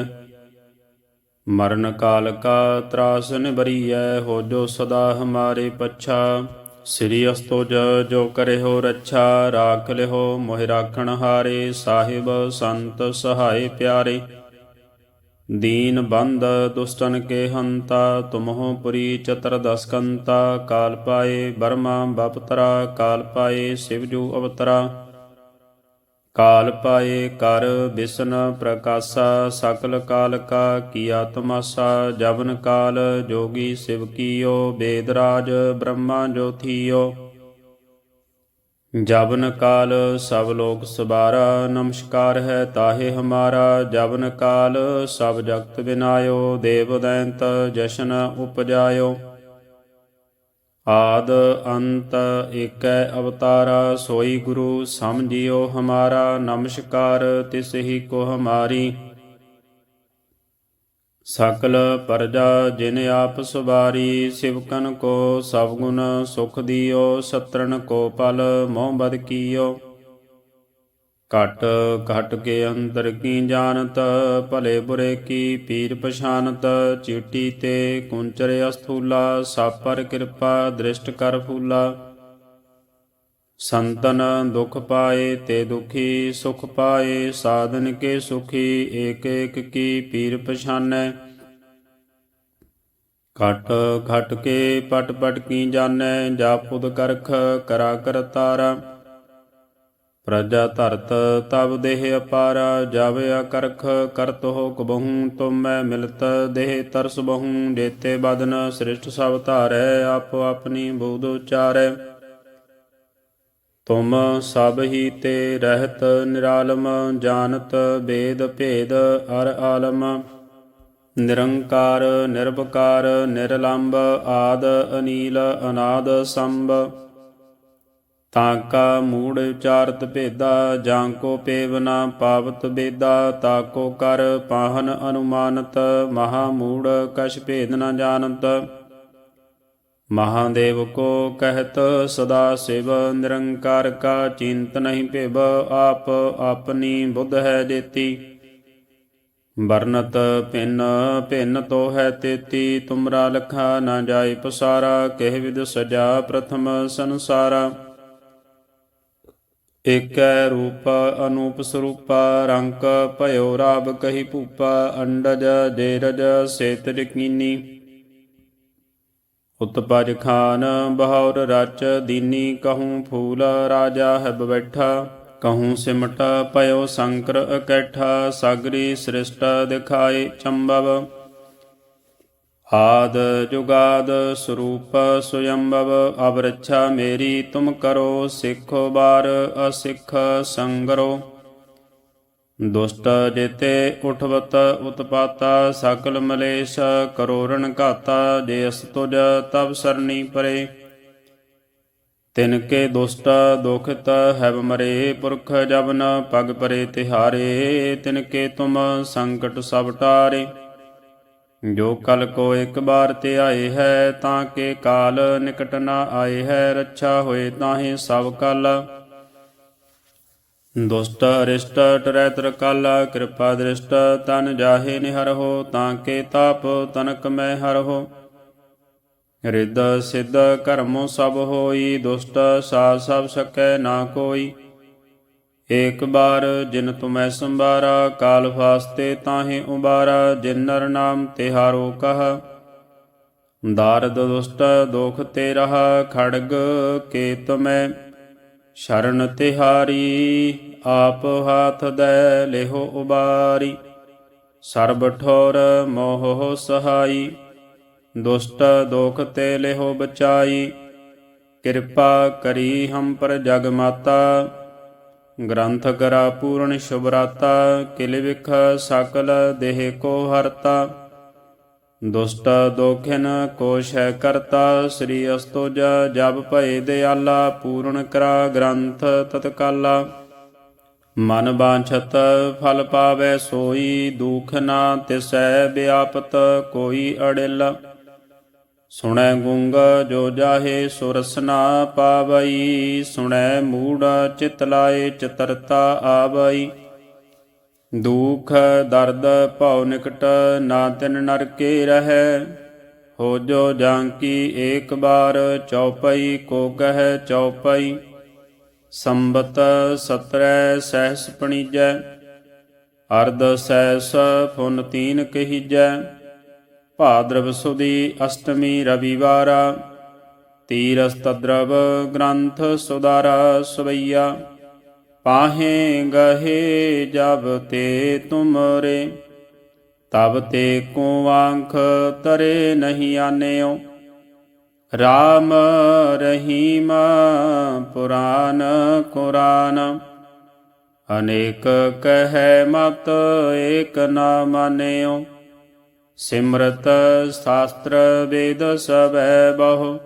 ਮਰਨ ਕਾਲ ਕਾ ਤਰਾਸ ਨਿਬਰੀਐ। ਹੋ ਜੋ ਸਦਾ ਹਮਾਰੇ ਪੱਛਾ, ਸ੍ਰੀ ਅਸਤੁਜ ਜੋ ਕਰਿਓ ਰੱਛਾ। ਰਾਖ ਲਿਓ ਮੋਹਿ ਰਾਖਣ ਹਾਰੇ, ਸਾਹਿਬ ਸੰਤ ਸਹਾਏ ਪਿਆਰੇ। ਦੀਨ ਬੰਦ ਦੁਸ਼ਟਨ ਕੇ ਹੰਤਾ, ਤੁਮਹੁ ਪੁਰੀ ਚਤੁਰਦਸ ਕੰਤਾ। ਕਾਲ ਪਾਏ ਬਰਮਾ ਬਪਤਰਾ, ਕਾਲ ਪਾਏ ਸਿਵਜੂ ਅਵਤਰਾ। ਕਾਲ ਪਾਏ ਕਰ ਬਿਸ਼ਨ ਪ੍ਰਕਾਸ਼ਾ, ਸਕਲ ਕਾਲ ਕਾ ਕੀਆ ਤਮਾਸਾ। ਜਵਨ ਕਾਲ ਜੋਗੀ ਸਿਵ ਕੀਓ, ਵੇਦ ਰਾਜ ਬ੍ਰਹਮਾ ਜੋ ਥੀਓ। ਜਵਨ ਕਾਲ ਸਭ ਲੋਕ ਸਵਾਰਾ, ਨਮਸਕਾਰ ਹੈ ਤਾਹੇ ਹਮਾਰਾ। ਜਵਨ ਕਾਲ ਸਭ ਜਗਤ ਬਿਨਾਇਓ, ਦੇਵ ਦੈਂਤ ਜਸ਼ਨ ਉਪਜਾਇਓ। ਆਦ ਅੰਤ ਏਕੈ ਅਵਤਾਰਾ, ਸੋਈ ਗੁਰੂ ਸਮਝਿਓ ਹਮਾਰਾ। ਨਮਸਕਾਰ ਤਿਸ ਹੀ ਕੋ ਹਮਾਰੀ, ਸਕਲ ਪਰਜਾ ਜਿਨ ਆਪ ਸਵਾਰੀ। ਸਿਵਕਨ ਕੋ ਸਭ ਗੁਣ ਸੁਖ ਦਿਓ, ਸਤਰਨ ਕੋ ਪਲ ਮੋਹ ਬਦ ਕੀਓ। ਘਟ ਘਟ ਕੇ ਅੰਦਰ ਕੀ ਜਾਣਤ, ਭਲੇ ਬੁਰੇ ਕੀ ਪੀਰ ਪਛਾਨਤ। ਚੀਟੀ ਤੇ ਕੁੰਚਰ ਅਸਥੂਲਾ, ਸਭ ਪਰ ਕਿਰਪਾ ਦ੍ਰਿਸ਼ਟ ਕਰ ਫੂਲਾ। ਸੰਤਨ ਦੁਖ ਪਾਏ ਤੇ ਦੁਖੀ ਸੁਖ ਪਾਏ, ਸਾਧਨ ਕੇ ਸੁਖੀ ਏਕ ਏਕ ਕੀ ਪੀਰ ਪਛਾਨੈ। ਘਟ ਘਟ ਕੇ ਪਟ ਪਟ ਕੀ ਜਾਣੈ, ਜਾਪੁਦ ਕਰਖ ਕਰਾ ਕਰਤਾਰਾ। ਪ੍ਰਜਾ ਧਰਤ ਤਬ ਦੇਹ ਅਪਾਰਾ, ਜਬ ਅਕਰਖ ਕਰਤ ਹੋ ਕਬਹੂੰ। ਤੁਮੈ ਮਿਲਤ ਦੇਹ ਤਰਸ ਬਹੂੰ, ਜੇਤੇ ਬਦਨ ਸ੍ਰਿਸ਼ਟ ਸਭ ਧਾਰੈ। ਆਪੋ ਆਪਣੀ ਬੂਧ ਉਚਾਰੈ, ਤੁਮ ਸਭ ਹੀ ਤੇ ਰਹਿਤ ਨਿਰਾਲਮ। ਜਾਨਤ ਵੇਦ ਭੇਦ ਅਰ ਆਲਮ, ਨਿਰੰਕਾਰ ਨਿਰਭਕਾਰ ਨਿਰਲੰਭ। ਆਦ ਅਨੀਲ ਅਨਾਦ ਸੰਭ, ਤਾਂ ਕਾ ਮੂੜ ਉਚਾਰਤ ਭੇਦਾ। ਜਾਂ ਕੋ ਪੇਵ ਨਾ ਪਾਵਤ ਬੇਦਾ, ਤਾ ਕੋ ਕਰ ਪਾਹਨ ਅਨੁਮਾਨਤ। ਮਹਾ ਮੂੜ ਕਛ ਭੇਦ ਨ ਜਾਣਤ, ਮਹਾਦੇਵ ਕੋ ਕਹਿਤ ਸਦਾ ਸਿਵ। ਨਿਰੰਕਾਰ ਕਾ ਚਿੰਤ ਨਹੀਂ ਭਿਵ, ਆਪ ਆਪਣੀ ਬੁੱਧ ਹੈ ਜੇਤੀ। ਵਰਨਤ ਭਿੰਨ ਭਿੰਨ ਤੋ ਹੈ ਤੇਤੀ, ਤੁਮਰਾ ਲਖਾ ਨਾ ਜਾਏ ਪਸਾਰਾ। ਕਹਿ ਵਿਦ ਸਜਾ ਪ੍ਰਥਮ ਸੰਸਾਰਾ, ਏਕੈ ਰੂਪ ਅਨੂਪ ਸਰੂਪਾ। ਰੰਕ ਭਇਓ ਰਾਬ ਕਹੀ ਭੂਪਾ, ਅੰਡਜ ਜੇਰਜ ਸੇਤਜ ਕੀਨੀ। ਉਤਪਜ ਖਾਨ ਬਹੌਰ ਰਚ ਦੀਨੀ, ਕਹੂੰ ਫੂਲ ਰਾਜਾ ਹੈ ਬੈਠਾ। ਕਹੂੰ ਸਿਮਟ ਭਇਓ ਸ਼ੰਕਰ ਇਕੱਠਾ, ਸਗਰੀ ਸ੍ਰਿਸ਼ਟ ਦਿਖਾਏ ਚੰਬਵ। ਆਦ ਜੁਗਾਦ ਸਰੂਪ ਸੁਯੰਭਵ, ਅਬ ਰੱਛਾ ਮੇਰੀ ਤੁਮ ਕਰੋ। ਸਿੱਖੋ ਬਾਰ ਅਸਿੱਖ ਸੰਗਰੋ, ਦੁਸ਼ਟ ਜੇਤੇ ਉਠਵਤ ਉਤਪਾਤਾ। ਸਕਲ ਮਲੇਸ਼ ਕਰੋਰਨ ਘਾਤਾ, ਜੇ ਅਸ ਤੁਜ ਤਬ ਸਰਣੀ ਪਰੇ। ਤਿਨ ਕੇ ਦੁਸ਼ਟ ਦੁਖਿਤ ਹੈਬ ਮਰੇ, ਪੁਰਖ ਜਬ ਨ ਪਗ ਪਰੇ ਤਿਹਾਰੇ। ਤਿਨ ਕੇ ਤੁਮ ਸੰਕਟ ਸਭ ਟਾਰੇ, ਜੋ ਕਲ ਕੋ ਇੱਕ ਬਾਰ ਤੇ ਆਏ ਹੈ। ਤਾਂ ਕੇ ਕਾਲ ਨਿਕਟ ਨ ਆਏ ਹੈ, ਰੱਛਾ ਹੋਏ ਤਾਹੇ ਸਭ ਕਲ। ਦੁਸ਼ਟ ਅਰਿਸ਼ਟ ਟਰੈ ਤਰਕਲ, ਕਿਰਪਾ ਦ੍ਰਿਸ਼ਟ ਤਨ ਜਾਹੇ ਨਿਹਰਹੁ। ਤਾਂ ਕੇ ਤਾਪ ਤਨਕ ਮੈਂ ਹਰਹੁ, ਰਿੱਧ ਸਿੱਧ ਕਰਮੋ ਸਭ ਹੋਈ, ਦੁਸ਼ਟ ਸਾਧ ਸਭ ਸਕੈ ਨਾ ਕੋਈ। ਏਕ ਬਾਰ ਜਿਨ ਤੁਮੈ ਸੰਭਾਰਾ, ਕਾਲ ਫਾਸਤੇ ਤਾਹੇ ਉਬਾਰਾ। ਜਿਨ ਨਰ ਨਾਮ ਤਿਹਾਰੋ ਕਹਾ, ਦਾਰਦ ਦੁਸ਼ਟ ਦੋਖ ਤੇ ਰਹਾ। ਖੜਗ ਕੇ ਤੁਮੈ ਸ਼ਰਨ ਤਿਹਾਰੀ, ਆਪ ਹਾਥ ਦੈ ਲਿਹੋ ਉਬਾਰੀ। ਸਰਬ ਠੋਰ ਮੋਹ ਸਹਾਈ, ਦੁਸ਼ਟ ਦੋਖ ਤੇ ਲਿਹੋ ਬਚਾਈ। ਕਿਰਪਾ ਕਰੀ ਹਮ ਪਰ ਜਗ ਮਾਤਾ, ਗ੍ਰੰਥ ਕਰਾ ਪੂਰਨ ਸ਼ੁਭਰਾਤਾ। ਕਿਲ ਵਿਖ ਸਕਲ ਦੇਹ ਕੋ ਹਰਤਾ, ਦੁਸ਼ਟ ਦੋਖਿਨ ਕੋ ਸ਼ੈ ਕਰਤਾ। ਸ੍ਰੀ ਅਸਤੁਜ ਜਬ ਭਏ ਦਿਆਲਾ, ਪੂਰਨ ਕਰਾ ਗ੍ਰੰਥ ਤਤਕਾਲਾ। ਮਨ ਬਾਂਛਤ ਫਲ ਪਾਵੈ ਸੋਈ, ਦੁਖ ਨਾ ਤਿਸੈ ਵਿਆਪਤ ਕੋਈ ਅੜਿਲ। ਸੁਣੈ ਗੂੰਗ ਜੋ ਜਾਹੇ ਸੋ ਰਸਨਾ ਪਾਵਈ, ਸੁਣੈ ਮੂੜ ਚਿਤ ਲਾਏ ਚਤਰਤਾ ਆਵਈ। ਦੁਖ ਦਰਦ ਭਉ ਨਿਕਟ ਨਾ ਤਿਨ ਨਰਕੇ ਰਹੈ, ਹੋ ਜੋ ਜਾਂਕੀ ਏਕ ਬਾਰ ਚਉਪਈ ਕੋ ਕਹੈ ਚਉਪਈ। ਸੰਬਤ 17 ਸਹਿਸ ਪਣੀਜੈ, ਅਰਧ ਸਹਿਸ ਫੁਨ ਤੀਨ ਕਹੀਜੈ। ਭਾਦਰਵ ਸੁਦੀ ਅਸ਼ਟਮੀ ਰਵਿਵਾਰਾ, ਤੀਰਸ ਤਦਰਵ ਗ੍ਰੰਥ ਸੁਦਾਰਾ ਸਵਈਆ। ਪਾਹੇ ਗਹੇ ਜਬ ਤੇ ਤੁਮਰੇ, ਤਬ ਤੇ ਕੋ ਆਂਖ ਤਰੇ ਨਹੀਂ ਆਨਿਓ। ਰਾਮ ਰਹੀਮ ਪੁਰਾਨ ਕੁਰਾਨ, ਅਨੇਕ ਕਹਿ ਮਤ ਏਕ ਨਾ ਮਾਨਿਓ। ਸਿਮਰਤ ਸ਼ਾਸਤਰ ਵੇਦ ਸਭੈ ਬਹੁ,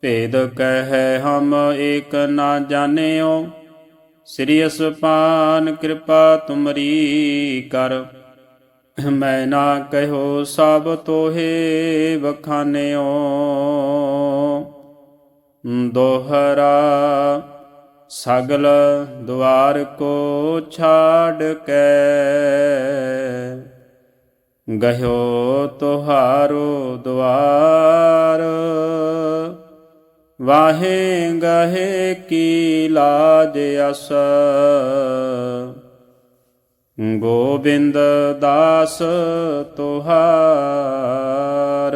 ਭੇਦ ਕਹਿ ਹਮ ਏਕ ਨਾ ਜਾਣਿਓ। ਸ੍ਰੀ ਅਸਪਾਨ ਕਿਰਪਾ ਤੁਮਰੀ ਕਰ, ਮੈਂ ਨਾ ਕਹਿਓ ਸਭ ਤੋਹੇ ਵਖਾਨਿਓ। ਦੋਹਰਾ ਸਗਲ ਦੁਆਰ ਕੋ ਛਾੜ ਕੇ, ਗਹਿਓ ਤੁਹਾਰੋ ਦੁਆਰ। ਵਾਹੇ ਗਹੇ ਕੀ ਲਾਜ ਅਸ, ਗੋਬਿੰਦ ਦਾਸ ਤੁਹਾਰ।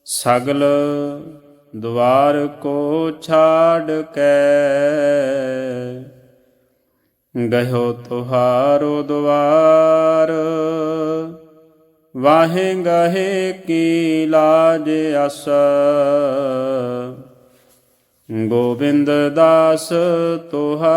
ਸਗਲ ਦੁਆਰ ਕੋ ਛਾੜ ਕੇ, ਗਇਓ ਤੁਹਾਰੋ ਦੁਆਰ। ਵਾਹੇ ਗਹੇ ਕੀ ਲਾਜ ਅਸ, ਗੋਬਿੰਦ ਦਾਸ ਤੁਹਾਰ।